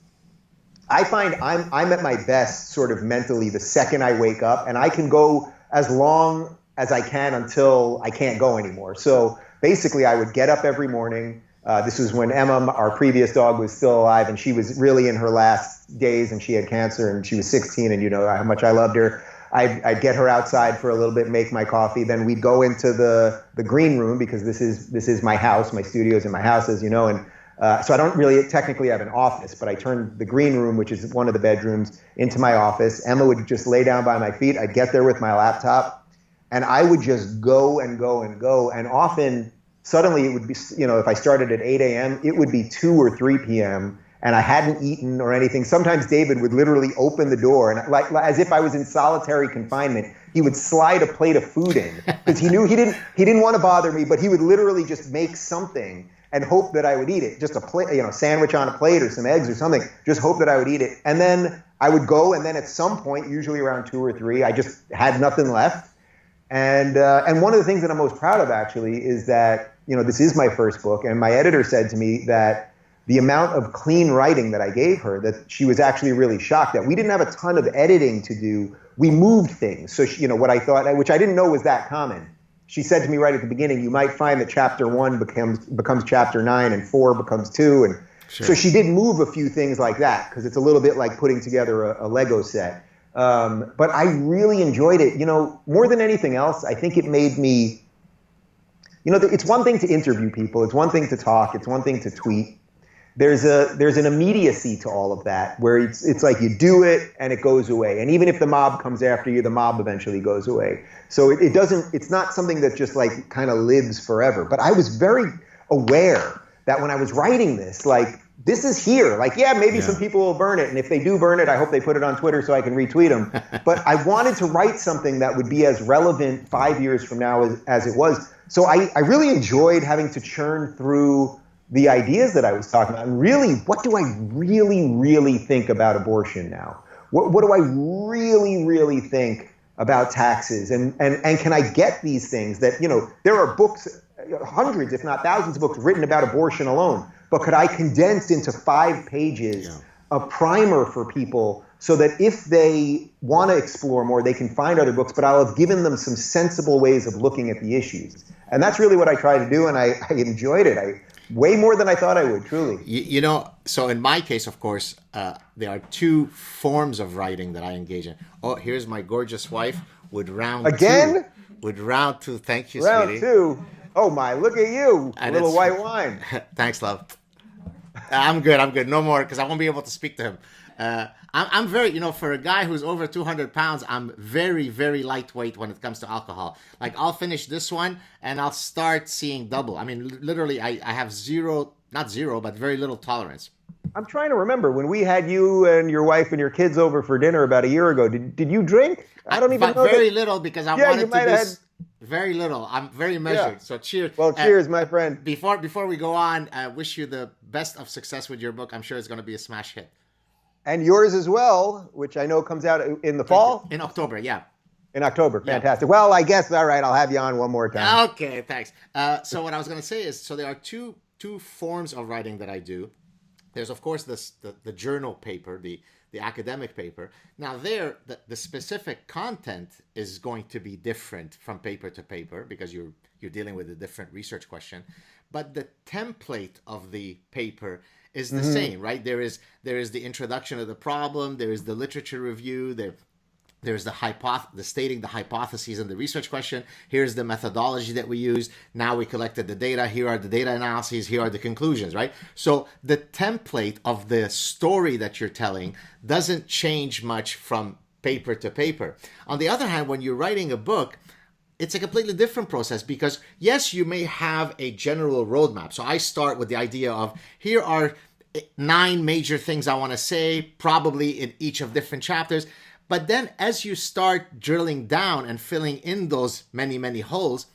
I find I'm at my best sort of mentally the second I wake up, and I can go as long as I can until I can't go anymore. So basically, I would get up every morning. This was when Emma, our previous dog, was still alive, and she was really in her last days, and she had cancer, and she was 16, and you know how much I loved her. I'd get her outside for a little bit, make my coffee, then we'd go into the green room, because this is my house, my studio's in my house, as you know, and so I don't really technically have an office, but I turned the green room, which is one of the bedrooms, into my office. Emma would just lay down by my feet. I'd get there with my laptop. And I would just go and go and go. And often, suddenly it would be, if I started at 8 a.m., it would be 2 or 3 p.m. and I hadn't eaten or anything. Sometimes David would literally open the door and like as if I was in solitary confinement, he would slide a plate of food in because he knew he didn't want to bother me, but he would literally just make something and hope that I would eat it. Just a plate, sandwich on a plate or some eggs or something. Just hope that I would eat it. And then I would go, and then at some point, usually around 2 or 3, I just had nothing left. And one of the things that I'm most proud of actually is that, this is my first book, and my editor said to me that the amount of clean writing that I gave her, that she was actually really shocked at. We didn't have a ton of editing to do. We moved things. So, what I thought, which I didn't know was that common. She said to me right at the beginning, you might find that chapter 1 becomes chapter 9 and 4 becomes 2. And sure. So she did move a few things like that because it's a little bit like putting together a Lego set. But I really enjoyed it. More than anything else, I think it made me, it's one thing to interview people. It's one thing to talk. It's one thing to tweet. There's an immediacy to all of that where it's like you do it and it goes away. And even if the mob comes after you, the mob eventually goes away. So it's not something that just like kind of lives forever. But I was very aware that when I was writing this, like, this is here. Like, maybe some people will burn it. And if they do burn it, I hope they put it on Twitter so I can retweet them. But I wanted to write something that would be as relevant 5 years from now as it was. So I really enjoyed having to churn through the ideas that I was talking about. And really, what do I really, really think about abortion now? What do I really, really think about taxes? And can I get these things that, there are books, hundreds, if not thousands of books written about abortion alone. But could I condense into 5 pages a primer for people so that if they want to explore more, they can find other books, but I'll have given them some sensible ways of looking at the issues. And that's really what I try to do, and I enjoyed it. Way more than I thought I would, truly. So in my case, of course, there are 2 forms of writing that I engage in. Oh, here's my gorgeous wife with round Again? 2. With round 2. Thank you, round sweetie. 2. Oh my, look at you. A little white wine. Thanks, love. I'm good. No more, because I won't be able to speak to him. I'm very, for a guy who's over 200 pounds, I'm very, very lightweight when it comes to alcohol. Like, I'll finish this one and I'll start seeing double. I mean, literally, I have not zero, but very little tolerance. I'm trying to remember when we had you and your wife and your kids over for dinner about a year ago. Did you drink? I don't even know. Very little, because I wanted to do very little. I'm very measured. Yeah. So cheers. Well, cheers, my friend. Before we go on, I wish you the best of success with your book. I'm sure it's going to be a smash hit. And yours as well, which I know comes out in the fall? In October, yeah. In October, fantastic. Yeah. Well, I guess, all right, I'll have you on one more time. Okay, thanks. So what I was going to say is, so there are two forms of writing that I do. There's, of course, the journal paper, the academic paper. Now there, the specific content is going to be different from paper to paper because you're dealing with a different research question. But the template of the paper is the same, right? There is the introduction of the problem, there is the literature review, there's the stating the hypotheses and the research question. Here's the methodology that we use. Now we collected the data. Here are the data analyses. Here are the conclusions, right? So the template of the story that you're telling doesn't change much from paper to paper. On the other hand, when you're writing a book, it's a completely different process because, yes, you may have a general roadmap. So I start with the idea of here are 9 major things I want to say, probably in each of different chapters. But then as you start drilling down and filling in those many, many holes,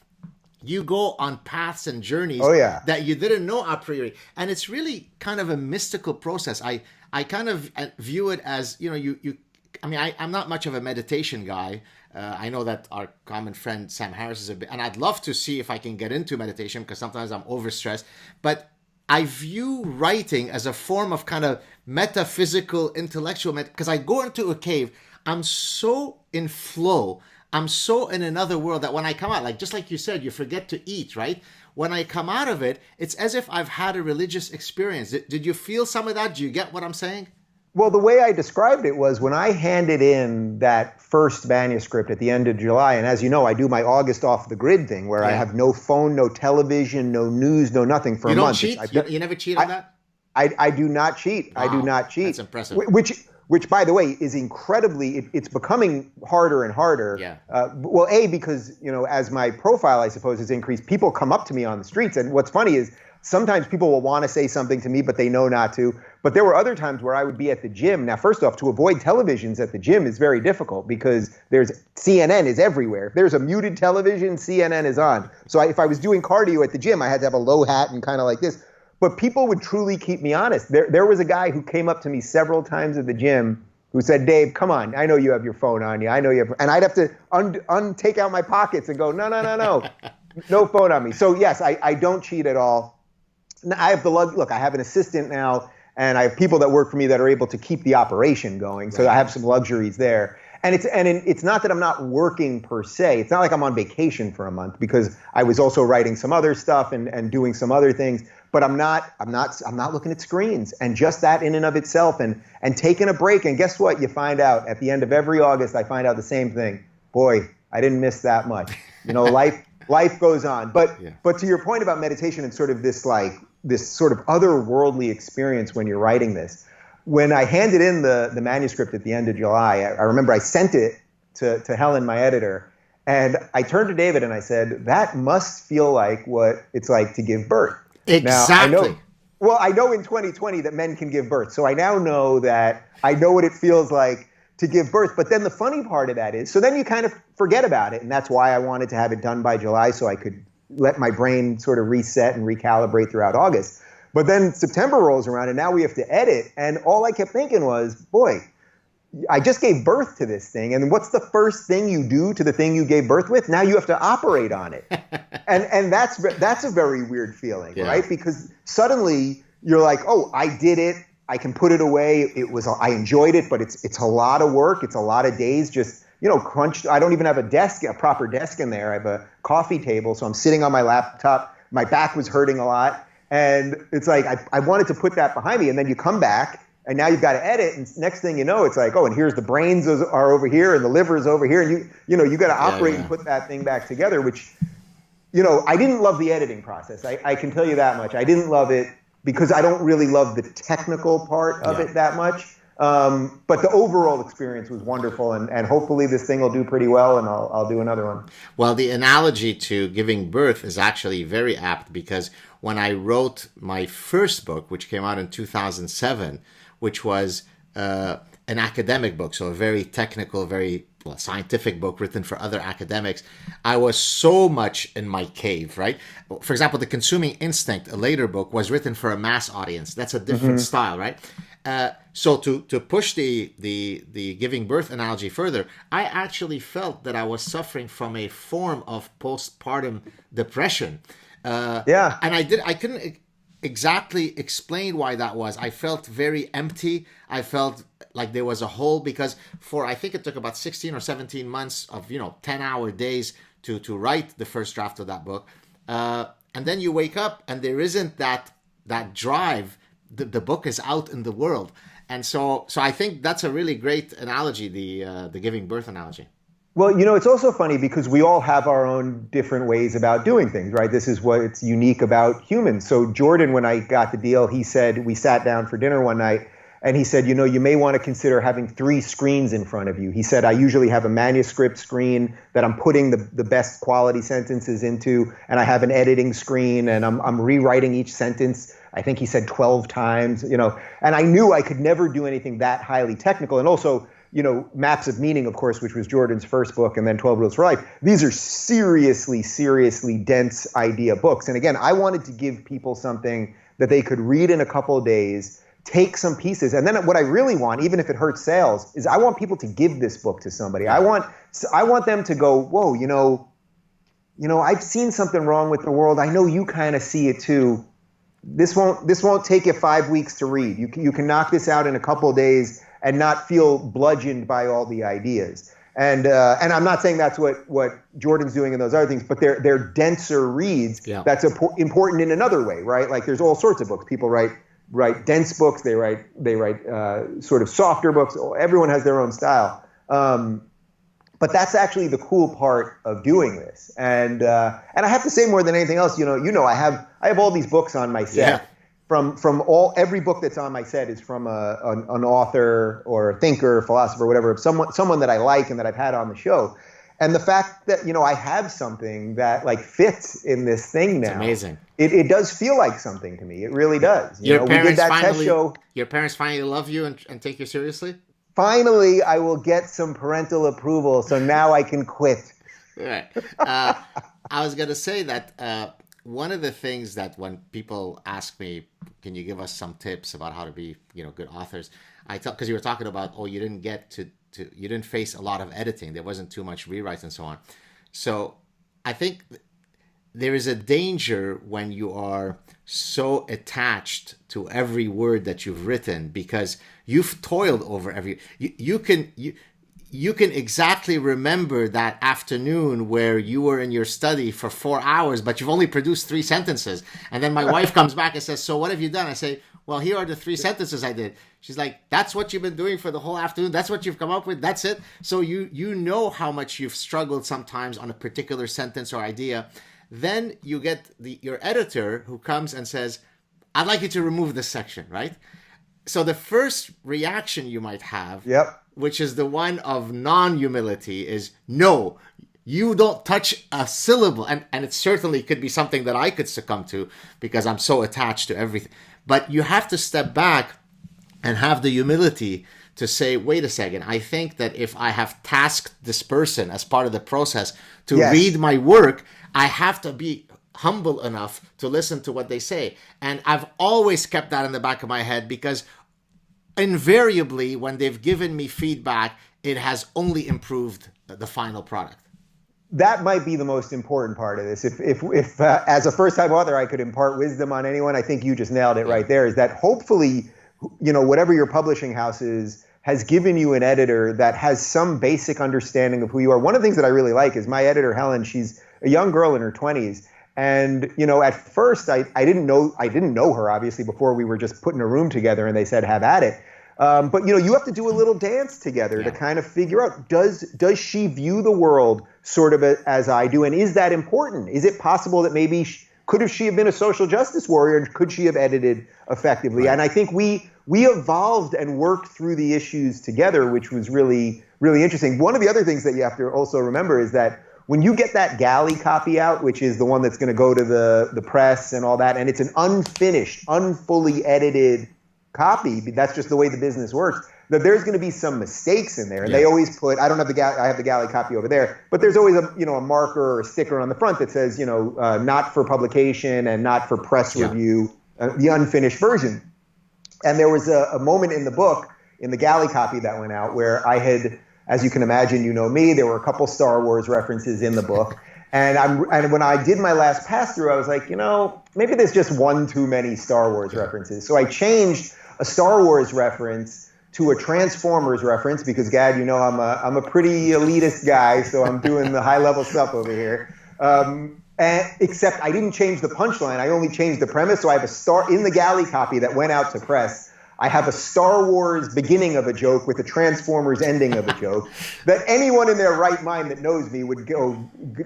you go on paths and journeys that you didn't know a priori. And it's really kind of a mystical process. I kind of view it as, I'm not much of a meditation guy. I know that our common friend Sam Harris is a bit, and I'd love to see if I can get into meditation because sometimes I'm overstressed. But I view writing as a form of kind of metaphysical, intellectual, because I go into a cave, I'm so in flow, I'm so in another world that when I come out, like just like you said, you forget to eat, right? When I come out of it, it's as if I've had a religious experience. Did you feel some of that? Do you get what I'm saying? Well, the way I described it was when I handed in that first manuscript at the end of July, and as you know, I do my August off the grid thing where I have no phone, no television, no news, no nothing for a month. You don't cheat? You never cheat on that? I do not cheat. Wow, I do not cheat. That's impressive. which, by the way, is incredibly, it's becoming harder and harder. Yeah. Well, because, as my profile, I suppose, has increased, people come up to me on the streets. And what's funny is sometimes people will want to say something to me, but they know not to. But there were other times where I would be at the gym. Now, first off, to avoid televisions at the gym is very difficult because CNN is everywhere. If there's a muted television, CNN is on. So if I was doing cardio at the gym, I had to have a low hat and kind of like this. But people would truly keep me honest. There was a guy who came up to me several times at the gym who said, Dave, come on, I know you have your phone on you. I know you have, and I'd have to take out my pockets and go, no, no phone on me. So yes, I don't cheat at all. I have look, I have an assistant now, and I have people that work for me that are able to keep the operation going. So I have some luxuries there. And it's not that I'm not working per se. It's not like I'm on vacation for a month because I was also writing some other stuff and doing some other things. But I'm not looking at screens, and just that in and of itself, and taking a break. And guess what? You find out at the end of every August, I find out the same thing. Boy, I didn't miss that much. Life goes on. But to your point about meditation and sort of this sort of otherworldly experience when you're writing this, when I handed in the manuscript at the end of July, I remember I sent it to Helen, my editor, and I turned to David and I said, that must feel like what it's like to give birth. Exactly. Now, I know in 2020 that men can give birth. So I now know that I know what it feels like to give birth. But then the funny part of that is, so then you kind of forget about it. And that's why I wanted to have it done by July so I could let my brain sort of reset and recalibrate throughout August. But then September rolls around and now we have to edit. And all I kept thinking was, boy, I just gave birth to this thing. And what's the first thing you do to the thing you gave birth with? Now you have to operate on it. And that's a very weird feeling, right? Because suddenly you're like, oh, I did it. I can put it away. I enjoyed it, but it's a lot of work. It's a lot of days just, crunched. I don't even have a proper desk in there. I have a coffee table. So I'm sitting on my laptop. My back was hurting a lot. And it's like, I wanted to put that behind me. And then you come back. And now you've got to edit, and next thing you know, it's like, oh, and here's the brains are over here, and the liver is over here, and you got to operate and put that thing back together. Which, I didn't love the editing process. I can tell you that much. I didn't love it because I don't really love the technical part of it that much. But the overall experience was wonderful, and hopefully this thing will do pretty well, and I'll do another one. Well, the analogy to giving birth is actually very apt because when I wrote my first book, which came out in 2007. Which was an academic book, so a very technical, very scientific book written for other academics. I was so much in my cave, right? For example, The Consuming Instinct, a later book, was written for a mass audience. That's a different style, right? So to push the giving birth analogy further, I actually felt that I was suffering from a form of postpartum depression. And I couldn't exactly explain why that was. I felt very empty. I felt like there was a hole because I think it took about 16 or 17 months of 10-hour days to write the first draft of that book, and then you wake up and there isn't that drive. The book is out in the world, and so I think that's a really great analogy, the giving birth analogy. Well, it's also funny because we all have our own different ways about doing things, right? This is what's unique about humans. So Jordan, when I got the deal, he said, we sat down for dinner one night and he said, you may want to consider having 3 screens in front of you. He said, I usually have a manuscript screen that I'm putting the best quality sentences into, and I have an editing screen and I'm rewriting each sentence. I think he said 12 times, and I knew I could never do anything that highly technical. And also, Maps of Meaning, of course, which was Jordan's first book, and then 12 Rules for Life. These are seriously, seriously dense idea books. And again, I wanted to give people something that they could read in a couple of days, take some pieces. And then what I really want, even if it hurts sales, is I want people to give this book to somebody. I want them to go, whoa, I've seen something wrong with the world. I know you kind of see it too. This won't take you 5 weeks to read. You can knock this out in a couple of days and not feel bludgeoned by all the ideas. And I'm not saying that's what Jordan's doing in those other things, but they're denser reads. Yeah. That's important in another way, right? Like there's all sorts of books. People write dense books. They write sort of softer books. Everyone has their own style. But that's actually the cool part of doing this. And I have to say more than anything else, I have all these books on my set. Yeah. from every book that's on my set is from an author or a thinker, philosopher, whatever, someone that I like and that I've had on the show. And the fact that, I have something that like fits in this thing now. It's amazing. It does feel like something to me. It really does. Your parents finally love you and take you seriously? Finally, I will get some parental approval, so now I can quit. Right. I was going to say that one of the things that when people ask me, can you give us some tips about how to be, good authors? I tell, because you were talking about, you didn't get you didn't face a lot of editing. There wasn't too much rewrites and so on. So I think there is a danger when you are so attached to every word that you've written because you've toiled over you can exactly remember that afternoon where you were in your study for 4 hours, but you've only produced 3 sentences. And then my wife comes back and says, so what have you done? I say, well, here are the 3 sentences I did. She's like, that's what you've been doing for the whole afternoon. That's what you've come up with. That's it. So you know how much you've struggled sometimes on a particular sentence or idea. Then you get your editor who comes and says, I'd like you to remove this section, right? So the first reaction you might have, which is the one of non-humility, is no, you don't touch a syllable. And it certainly could be something that I could succumb to because I'm so attached to everything. But you have to step back and have the humility to say, wait a second, I think that if I have tasked this person as part of the process to read my work, I have to be humble enough to listen to what they say. And I've always kept that in the back of my head because invariably when they've given me feedback, it has only improved the final product. That might be the most important part of this. If as a first-time author, I could impart wisdom on anyone, I think you just nailed it right there, is that hopefully, whatever your publishing house is, has given you an editor that has some basic understanding of who you are. One of the things that I really like is my editor, Helen, she's a young girl in her 20s. And, at first I didn't know her, obviously, before we were just put in a room together and they said, have at it. But, you have to do a little dance together to kind of figure out, does she view the world sort of as I do? And is that important? Is it possible that maybe could she have been a social justice warrior and could she have edited effectively? Right. And I think we evolved and worked through the issues together, which was really, really interesting. One of the other things that you have to also remember is that when you get that galley copy out, which is the one that's going to go to the press and all that, and it's an unfinished, unfully edited copy, that's just the way the business works, that there's going to be some mistakes in there. And they always put, I have the galley copy over there, but there's always a marker or a sticker on the front that says, not for publication and not for press review, the unfinished version. And there was a moment in the book, in the galley copy that went out, where I had, as you can imagine, me, there were a couple Star Wars references in the book. And when I did my last pass through, I was like, maybe there's just one too many Star Wars references. So I changed a Star Wars reference to a Transformers reference because, Gad, I'm a pretty elitist guy, so I'm doing the high level stuff over here. Except I didn't change the punchline. I only changed the premise. So I have in the galley copy that went out to press. I have a Star Wars beginning of a joke with a Transformers ending of a joke that anyone in their right mind that knows me would go,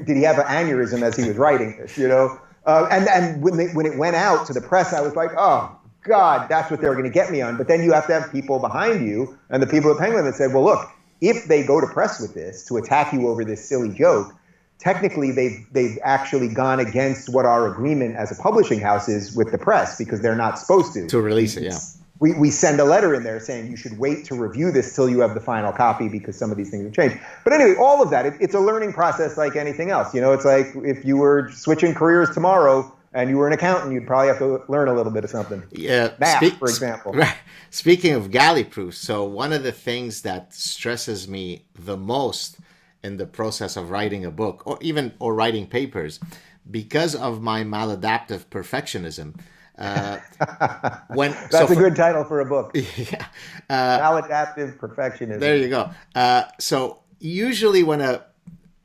did he have an aneurysm as he was writing this, And when it went out to the press, I was like, oh, God, that's what they were going to get me on. But then you have to have people behind you and the people at Penguin that said, well, look, if they go to press with this to attack you over this silly joke, technically they've actually gone against what our agreement as a publishing house is with the press because they're not supposed to release it. We send a letter in there saying you should wait to review this till you have the final copy because some of these things have changed. But anyway, all of that, it's a learning process like anything else. It's like if you were switching careers tomorrow and you were an accountant, you'd probably have to learn a little bit of something. Yeah, math, for example. Right. Speaking of galley proofs, so one of the things that stresses me the most in the process of writing a book or writing papers, because of my maladaptive perfectionism, that's a good title for a book. Yeah, maladaptive perfectionism. There you go. So usually when a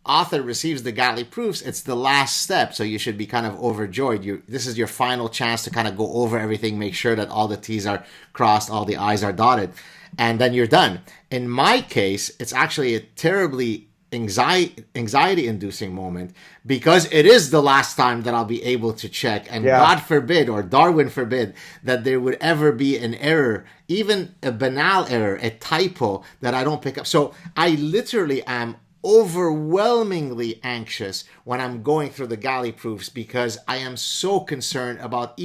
author receives the galley proofs, it's the last step. So you should be kind of overjoyed. This is your final chance to kind of go over everything, make sure that all the T's are crossed, all the I's are dotted, and then you're done. In my case, it's actually a terribly anxiety inducing moment, because it is the last time that I'll be able to check, and God forbid, or Darwin forbid, that there would ever be an error, even a banal error, a typo that I don't pick up. So I literally am overwhelmingly anxious when I'm going through the galley proofs, because I am so concerned about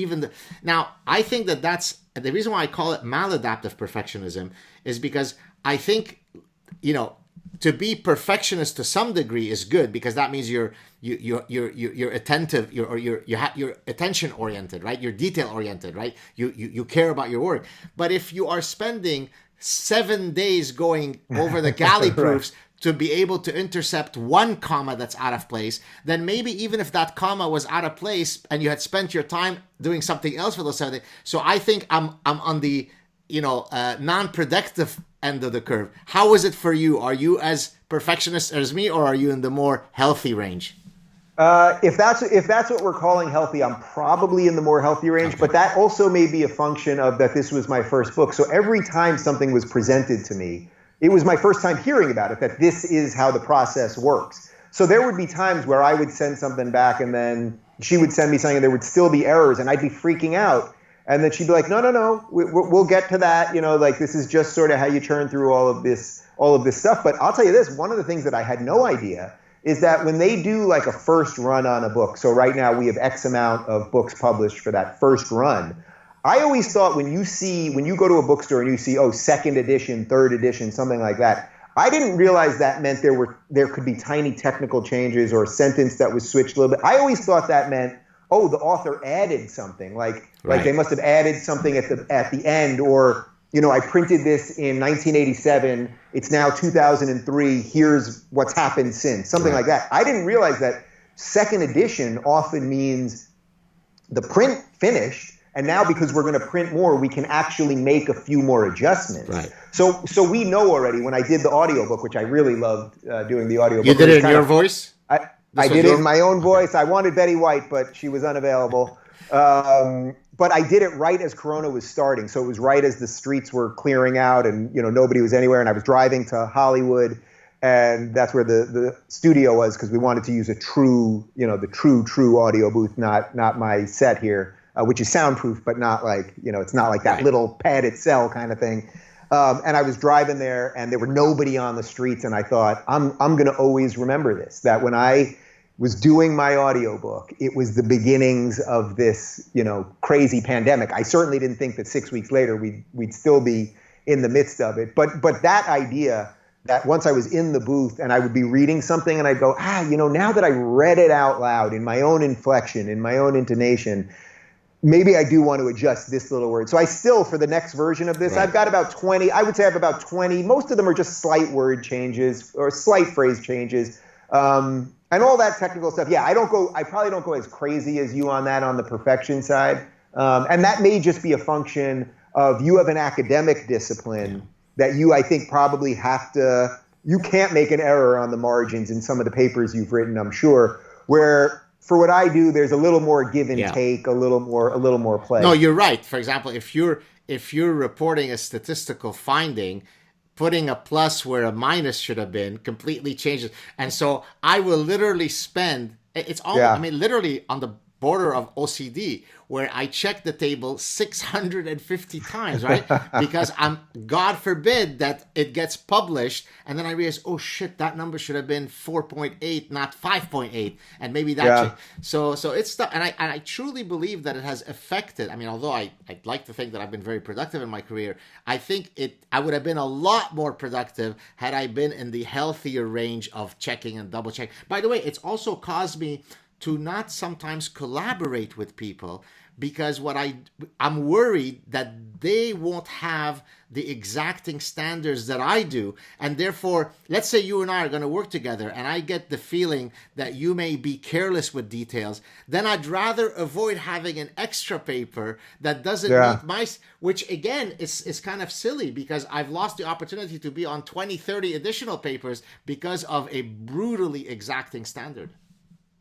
now I think that's the reason why I call it maladaptive perfectionism, is because I think, to be perfectionist to some degree is good, because that means you're attentive, you're attention oriented, right? You're detail oriented, right? You care about your work. But if you are spending 7 days going over the galley proofs to be able to intercept one comma that's out of place, then maybe even if that comma was out of place and you had spent your time doing something else for those 7 days. So I think I'm on the non-productive end of the curve. How is it for you? Are you as perfectionist as me, or are you in the more healthy range? If that's what we're calling healthy, I'm probably in the more healthy range. Okay. But that also may be a function of that this was my first book. So every time something was presented to me, it was my first time hearing about it, that this is how the process works. So there would be times where I would send something back, and then she would send me something and there would still be errors, and I'd be freaking out. And then she'd be like, no, we'll get to that. Like, this is just sort of how you churn through all of this stuff. But I'll tell you this, one of the things that I had no idea is that when they do like a first run on a book, so right now we have X amount of books published for that first run. I always thought when you go to a bookstore and you see, second edition, third edition, something like that, I didn't realize that meant there could be tiny technical changes or a sentence that was switched a little bit. I always thought that meant, the author added something, like they must have added something at the end, or I printed this in 1987, it's now 2003, here's what's happened since, something like that. I didn't realize that second edition often means the print finished, and now because we're going to print more, we can actually make a few more adjustments. Right. So we know already. When I did the audiobook, which I really loved doing the audiobook. You did it in your voice? I did it in my own voice. I wanted Betty White, but she was unavailable. But I did it right as Corona was starting. So it was right as the streets were clearing out and, nobody was anywhere. And I was driving to Hollywood, and that's where the studio was, because we wanted to use a true, the true audio booth, not my set here, which is soundproof, but not like, it's not like that little padded cell kind of thing. And I was driving there, and there were nobody on the streets. And I thought, I'm going to always remember this, that when I was doing my audiobook, it was the beginnings of this, crazy pandemic. I certainly didn't think that 6 weeks later we'd still be in the midst of it. But that idea that once I was in the booth and I would be reading something and I'd go, now that I read it out loud in my own inflection, in my own intonation, maybe I do want to adjust this little word. So I still, for the next version of this, I've got about 20. I would say I have about 20. Most of them are just slight word changes or slight phrase changes. And all that technical stuff. Yeah, I probably don't go as crazy as you on that, on the perfection side. And that may just be a function of you have an academic discipline that I think probably you can't make an error on the margins in some of the papers you've written, I'm sure, where for what I do, there's a little more give and take, a little more play. No, you're right. For example, if you're reporting a statistical finding, putting a plus where a minus should have been completely changes. And so I will literally spend, literally on the border of OCD, where I check the table 650 times, right? Because God forbid that it gets published, and then I realize, oh shit, that number should have been 4.8, not 5.8, and maybe that. So it's stuff, and I truly believe that it has affected. I mean, although I'd like to think that I've been very productive in my career, I think I would have been a lot more productive had I been in the healthier range of checking and double checking. By the way, it's also caused me to not sometimes collaborate with people, because I'm worried that they won't have the exacting standards that I do. And therefore, let's say you and I are going to work together and I get the feeling that you may be careless with details, then I'd rather avoid having an extra paper that doesn't meet my, which again is kind of silly, because I've lost the opportunity to be on 20, 30 additional papers because of a brutally exacting standard.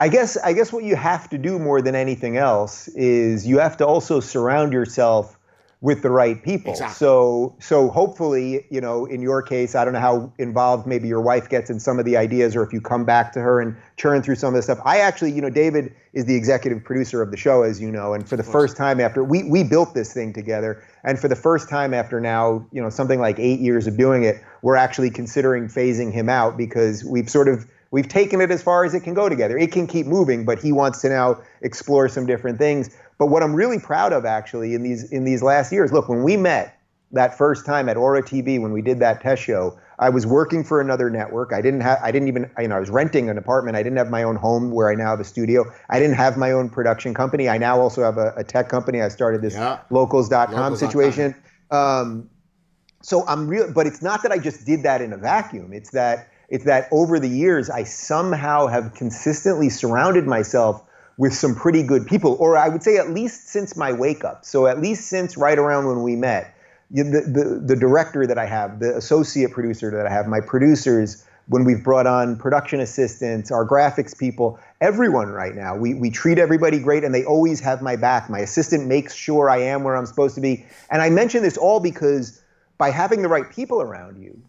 I guess what you have to do more than anything else is you have to also surround yourself with the right people. Exactly. So hopefully, in your case, I don't know how involved maybe your wife gets in some of the ideas, or if you come back to her and churn through some of the stuff. I actually, David is the executive producer of the show, as you know, and for the first time after we built this thing together, and for the first time after now, something like 8 years of doing it, we're actually considering phasing him out, because we've taken it as far as it can go together. It can keep moving, but he wants to now explore some different things. But what I'm really proud of, actually, in these last years, look, when we met that first time at Aura TV, when we did that test show, I was working for another network. I was renting an apartment. I didn't have my own home where I now have a studio. I didn't have my own production company. I now also have a tech company. I started this locals.com situation. So I'm real, but it's not that I just did that in a vacuum. It's that over the years, I somehow have consistently surrounded myself with some pretty good people, or I would say at least since my wake up. So at least since right around when we met, the director that I have, the associate producer that I have, my producers, when we've brought on production assistants, our graphics people, everyone right now, we treat everybody great, and they always have my back. My assistant makes sure I am where I'm supposed to be. And I mention this all because by having the right people around you,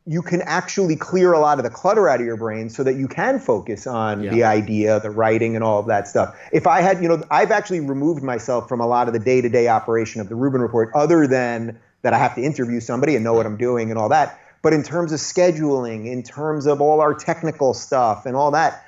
you can actually clear a lot of the clutter out of your brain so that you can focus on the idea, the writing, and all of that stuff. If I had, I've actually removed myself from a lot of the day-to-day operation of the Rubin Report, other than that I have to interview somebody and know what I'm doing and all that. But in terms of scheduling, in terms of all our technical stuff and all that,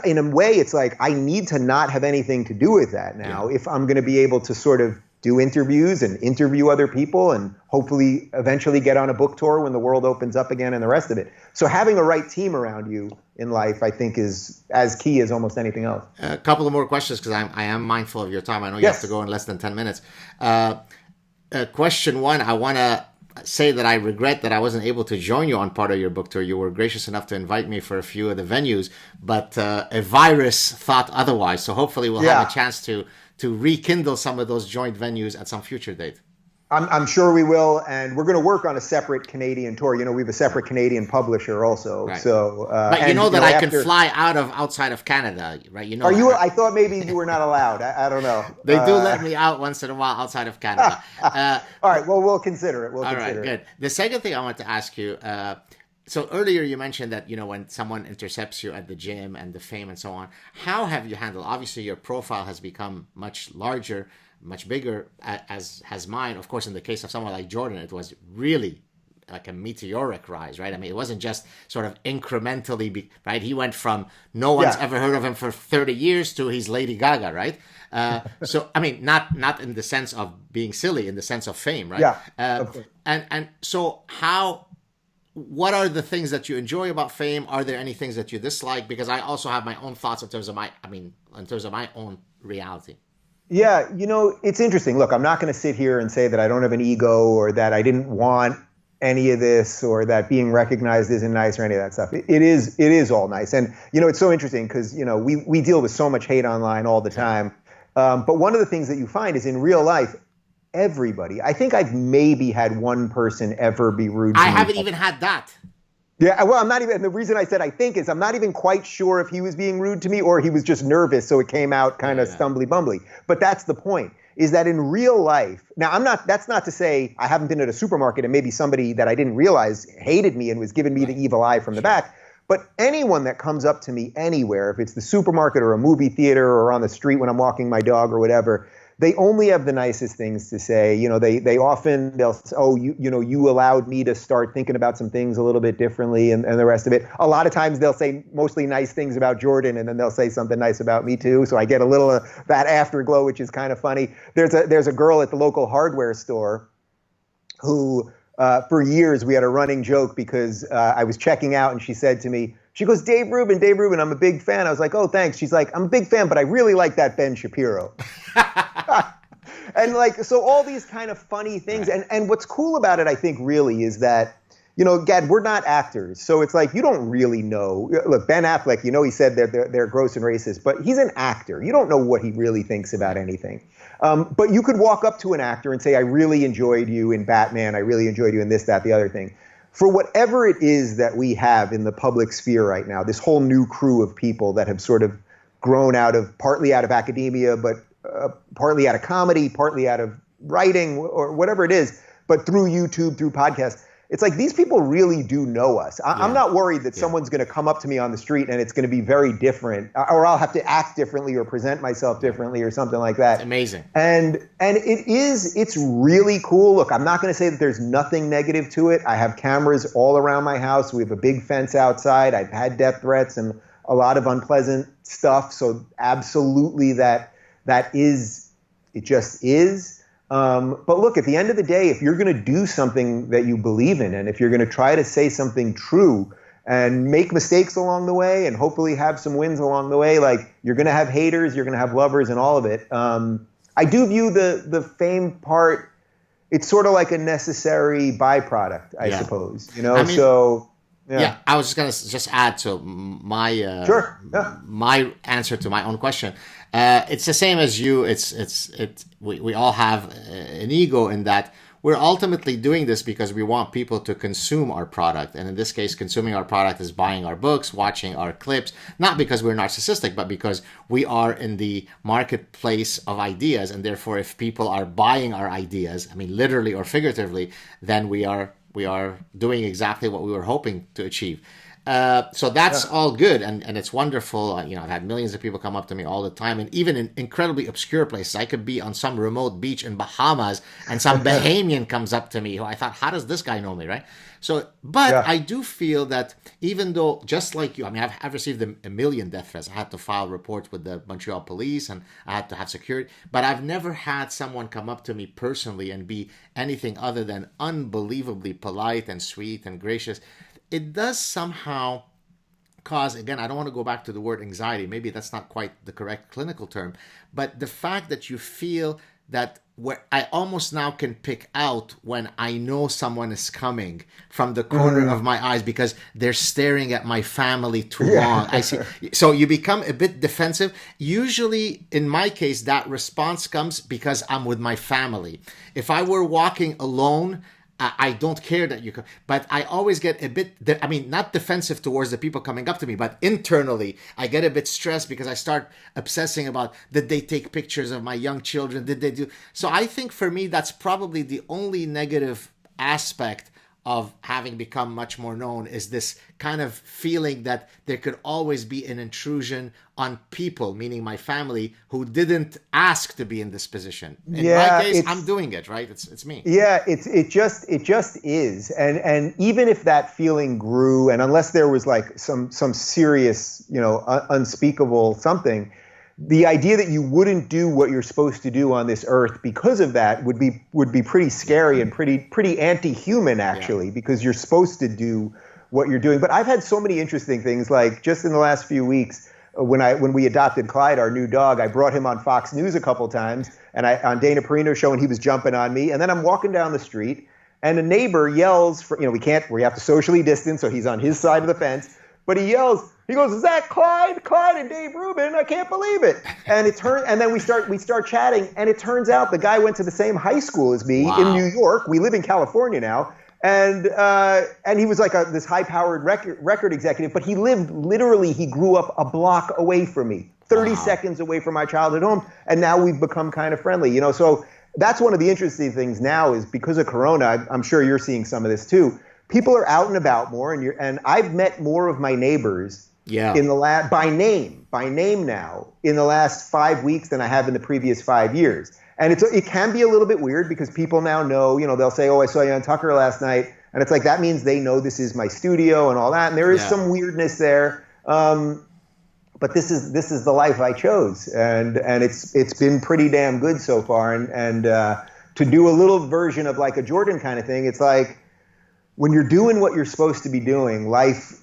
in a way, it's like I need to not have anything to do with that now if I'm going to be able to sort of do interviews and interview other people and hopefully eventually get on a book tour when the world opens up again and the rest of it. So having a right team around you in life, I think, is as key as almost anything else. A couple of more questions, because I am mindful of your time. I know you have to go in less than 10 minutes. Question one, I want to say that I regret that I wasn't able to join you on part of your book tour. You were gracious enough to invite me for a few of the venues, but a virus thought otherwise. So hopefully we'll have a chance to rekindle some of those joint venues at some future date. I'm sure we will, and we're going to work on a separate Canadian tour. We have a separate Canadian publisher also. Right. So, but I can fly outside of Canada, right? Are you? I thought maybe you were not allowed. I don't know. They do let me out once in a while outside of Canada. All right. Well, we'll consider it. All right. Good. The second thing I want to ask you. So earlier you mentioned that, when someone intercepts you at the gym and the fame and so on, how have you handled? Obviously, your profile has become much larger, much bigger, as has mine. Of course, in the case of someone like Jordan, it was really like a meteoric rise, right? I mean, it wasn't just sort of incrementally, right? He went from no one's ever heard of him for 30 years to he's Lady Gaga, right? So, I mean, not in the sense of being silly, in the sense of fame, right? Yeah. And so what are the things that you enjoy about fame? Are there any things that you dislike? Because I also have my own thoughts in terms of my own reality. Yeah, it's interesting. Look, I'm not going to sit here and say that I don't have an ego, or that I didn't want any of this, or that being recognized isn't nice, or any of that stuff. It is all nice. And, it's so interesting because, we deal with so much hate online all the time. But one of the things that you find is in real life, everybody. I think I've maybe had one person ever be rude to me. I haven't even had that. Yeah, well, I'm not even, and the reason I said I think is I'm not even quite sure if he was being rude to me or he was just nervous, so it came out kind of stumbly bumbly. But that's the point, is that in real life, now that's not to say I haven't been at a supermarket and maybe somebody that I didn't realize hated me and was giving me the evil eye from the back. But anyone that comes up to me anywhere, if it's the supermarket or a movie theater or on the street when I'm walking my dog or whatever, they only have the nicest things to say. They'll say, oh, you allowed me to start thinking about some things a little bit differently, and the rest of it. A lot of times they'll say mostly nice things about Jordan, and then they'll say something nice about me too. So I get a little of that afterglow, which is kind of funny. There's a girl at the local hardware store who, for years we had a running joke because I was checking out and she said to me, she goes, Dave Rubin, I'm a big fan. I was like, oh, thanks. She's like, I'm a big fan, but I really like that Ben Shapiro. And so all these kind of funny things. And what's cool about it, I think, really is that, Gad, we're not actors. So it's like, you don't really know. Look, Ben Affleck, he said they're gross and racist, but he's an actor. You don't know what he really thinks about anything. But you could walk up to an actor and say, I really enjoyed you in Batman. I really enjoyed you in this, that, the other thing. For whatever it is that we have in the public sphere right now, this whole new crew of people that have sort of grown partly out of academia, but partly out of comedy, partly out of writing or whatever it is, but through YouTube, through podcasts. It's like these people really do know us. I'm not worried that someone's going to come up to me on the street and it's going to be very different, or I'll have to act differently or present myself differently or something like that. It's amazing. And it's really cool. Look, I'm not going to say that there's nothing negative to it. I have cameras all around my house. We have a big fence outside. I've had death threats and a lot of unpleasant stuff. So absolutely it just is. But look, at the end of the day, if you're going to do something that you believe in, and if you're going to try to say something true and make mistakes along the way and hopefully have some wins along the way, like you're going to have haters, you're going to have lovers and all of it. I do view the fame part, it's sort of like a necessary byproduct, I suppose, you know, Yeah, I was just going to add to my my answer to my own question. It's the same as you. We all have an ego in that we're ultimately doing this because we want people to consume our product. And in this case, consuming our product is buying our books, watching our clips, not because we're narcissistic, but because we are in the marketplace of ideas. And therefore, if people are buying our ideas, I mean, literally or figuratively, then we are doing exactly what we were hoping to achieve. So that's all good, and it's wonderful. I've had millions of people come up to me all the time, and even in incredibly obscure places. I could be on some remote beach in Bahamas, and some Bahamian comes up to me who I thought, how does this guy know me, right? So, but I do feel that even though, just like you, I mean, I've received a million death threats. I had to file reports with the Montreal police, and I had to have security. But I've never had someone come up to me personally and be anything other than unbelievably polite and sweet and gracious. It does somehow cause, again, I don't want to go back to the word anxiety. Maybe that's not quite the correct clinical term. But the fact that you feel that I almost now can pick out when I know someone is coming from the corner of my eyes because they're staring at my family too long. I see. So you become a bit defensive. Usually, in my case, that response comes because I'm with my family. If I were walking alone, I don't care that you come, but I always get a bit, not defensive towards the people coming up to me, but internally, I get a bit stressed because I start obsessing about, did they take pictures of my young children? Did they do? So I think for me, that's probably the only negative aspect of having become much more known is this kind of feeling that there could always be an intrusion on people, meaning my family, who didn't ask to be in this position. In my case, I'm doing it, right? It's me. Yeah, it just is. And even if that feeling grew, and unless there was like some serious, unspeakable something, the idea that you wouldn't do what you're supposed to do on this earth because of that would be pretty scary and pretty anti-human, actually, because you're supposed to do what you're doing. But I've had so many interesting things, like just in the last few weeks, when we adopted Clyde, our new dog, I brought him on Fox News a couple times, and on Dana Perino's show, and he was jumping on me. And then I'm walking down the street, and a neighbor yells we have to socially distance, so he's on his side of the fence. But he yells, he goes, "Is that Clyde and Dave Rubin? I can't believe it." And and then we start chatting, and it turns out the guy went to the same high school as me in New York. We live in California now. And he was like this high-powered record executive, but he grew up a block away from me, 30 seconds away from my childhood home, and now we've become kind of friendly, So that's one of the interesting things now is because of Corona, I'm sure you're seeing some of this too. People are out and about more, and I've met more of my neighbors in the by name now in the last 5 weeks than I have in the previous 5 years. And it can be a little bit weird because people now know, they'll say, "Oh, I saw you on Tucker last night." And it's like, that means they know this is my studio and all that. And there is some weirdness there. But this is the life I chose. And it's been pretty damn good so far. And to do a little version of like a Jordan kind of thing, it's like when you're doing what you're supposed to be doing, life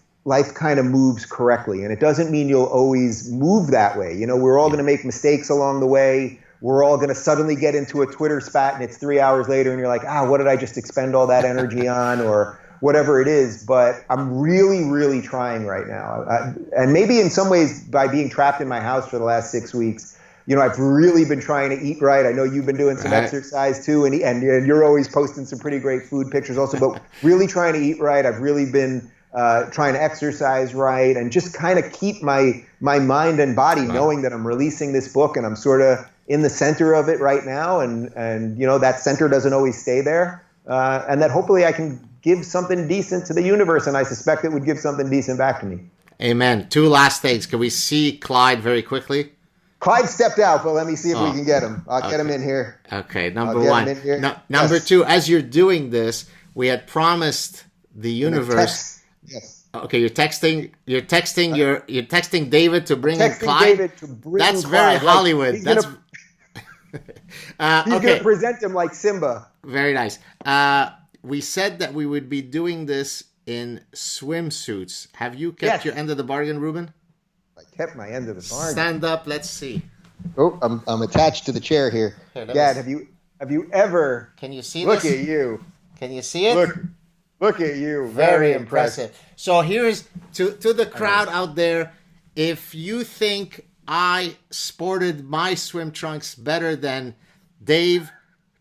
kind of moves correctly. And it doesn't mean you'll always move that way. We're all going to make mistakes along the way. We're all going to suddenly get into a Twitter spat and it's 3 hours later and you're like, what did I just expend all that energy on, or whatever it is. But I'm really, really trying right now. And maybe in some ways by being trapped in my house for the last 6 weeks, I've really been trying to eat right. I know you've been doing some exercise too, and you're always posting some pretty great food pictures also, but really trying to eat right. I've really been trying to exercise right and just kind of keep my mind and body knowing that I'm releasing this book and I'm sort of in the center of it right now, and you know, that center doesn't always stay there, and that hopefully I can give something decent to the universe, and I suspect it would give something decent back to me. Amen. Two last things. Can we see Clyde very quickly? Clyde stepped out, but let me see if we can get him. I'll get him in here. Okay, number one. Number Yes. two, as you're doing this, we had promised the universe. Yes. Okay, you're texting David to bring in Texting Clyde. David to bring That's Clyde. very Hollywood. He's That's going to present him like Simba. very nice. We said that we would be doing this in swimsuits. Have you kept your end of the bargain, Rubin? I kept my end of the bargain. Stand up. Let's see. Oh, I'm attached to the chair here. Dad, have you ever? Can you see Look this? at you. Can you see it? Look at you. Very impressive. So here's to the crowd out there. If you think I sported my swim trunks better than Dave,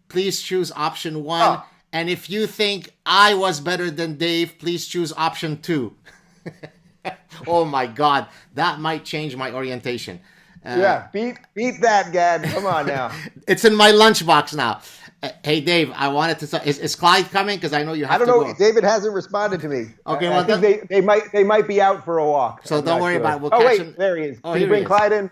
please choose option 1. Oh. And if you think I was better than Dave, please choose option 2. Oh my God, that might change my orientation. Yeah, beat that, Gad. Come on now. It's in my lunchbox now. Hey, Dave, I wanted to. Is Clyde coming? Because I know you have to go. I don't know. David hasn't responded to me. Okay, I think they might be out for a walk. So don't worry about it. We'll catch catch him. him. There he is. Oh, Can you bring Clyde in?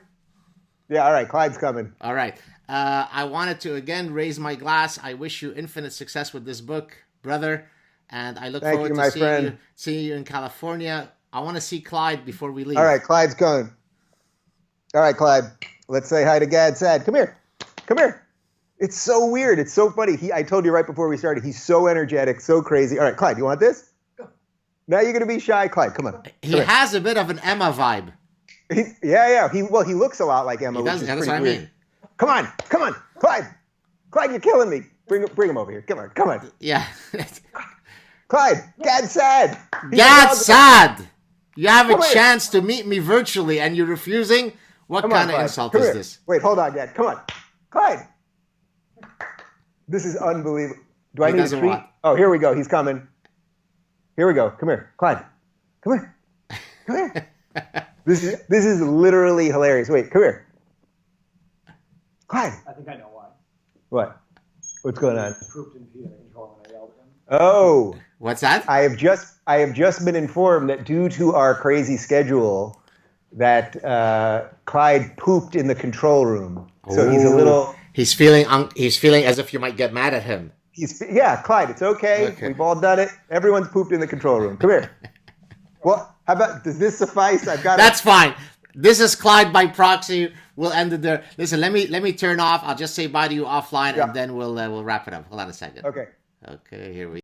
Yeah, all right. Clyde's coming. All right. I wanted to again raise my glass. I wish you infinite success with this book, brother. And I look forward to seeing you in California. I want to see Clyde before we leave. All right, Clyde's coming. All right, Clyde. Let's say hi to Gad Saad. Come here. It's so weird. It's so funny. I told you right before we started, he's so energetic, so crazy. All right, Clyde, you want this? Now you're going to be shy. Clyde, come on. He has a bit of an Emma vibe. Yeah. He looks a lot like Emma, which is that's pretty what I weird. mean. Come on. Clyde, you're killing me. Bring him over here. Come on. Yeah. Clyde, Gad Saad. Gad Saad. You have a chance to meet me virtually, and you're refusing? What kind of insult is this? Wait, hold on, Gad. Come on. Clyde. This is unbelievable. Do I need a treat? Oh, here we go. He's coming. Here we go. Come here. Clyde. Come here. This is literally hilarious. Wait, come here. Clyde. I think I know why. What? What's going on? Pooped in Peter control when I yelled at him. Oh. What's that? I have just been informed that due to our crazy schedule, that Clyde pooped in the control room. So he's a little. He's feeling as if you might get mad at him. Clyde, it's okay. We've all done it. Everyone's pooped in the control room. Come here. Well, how about, does this suffice? That's fine. This is Clyde by proxy. We'll end it there. Listen, let me turn off. I'll just say bye to you offline, and then we'll wrap it up. Hold on a second. Okay. Okay, here we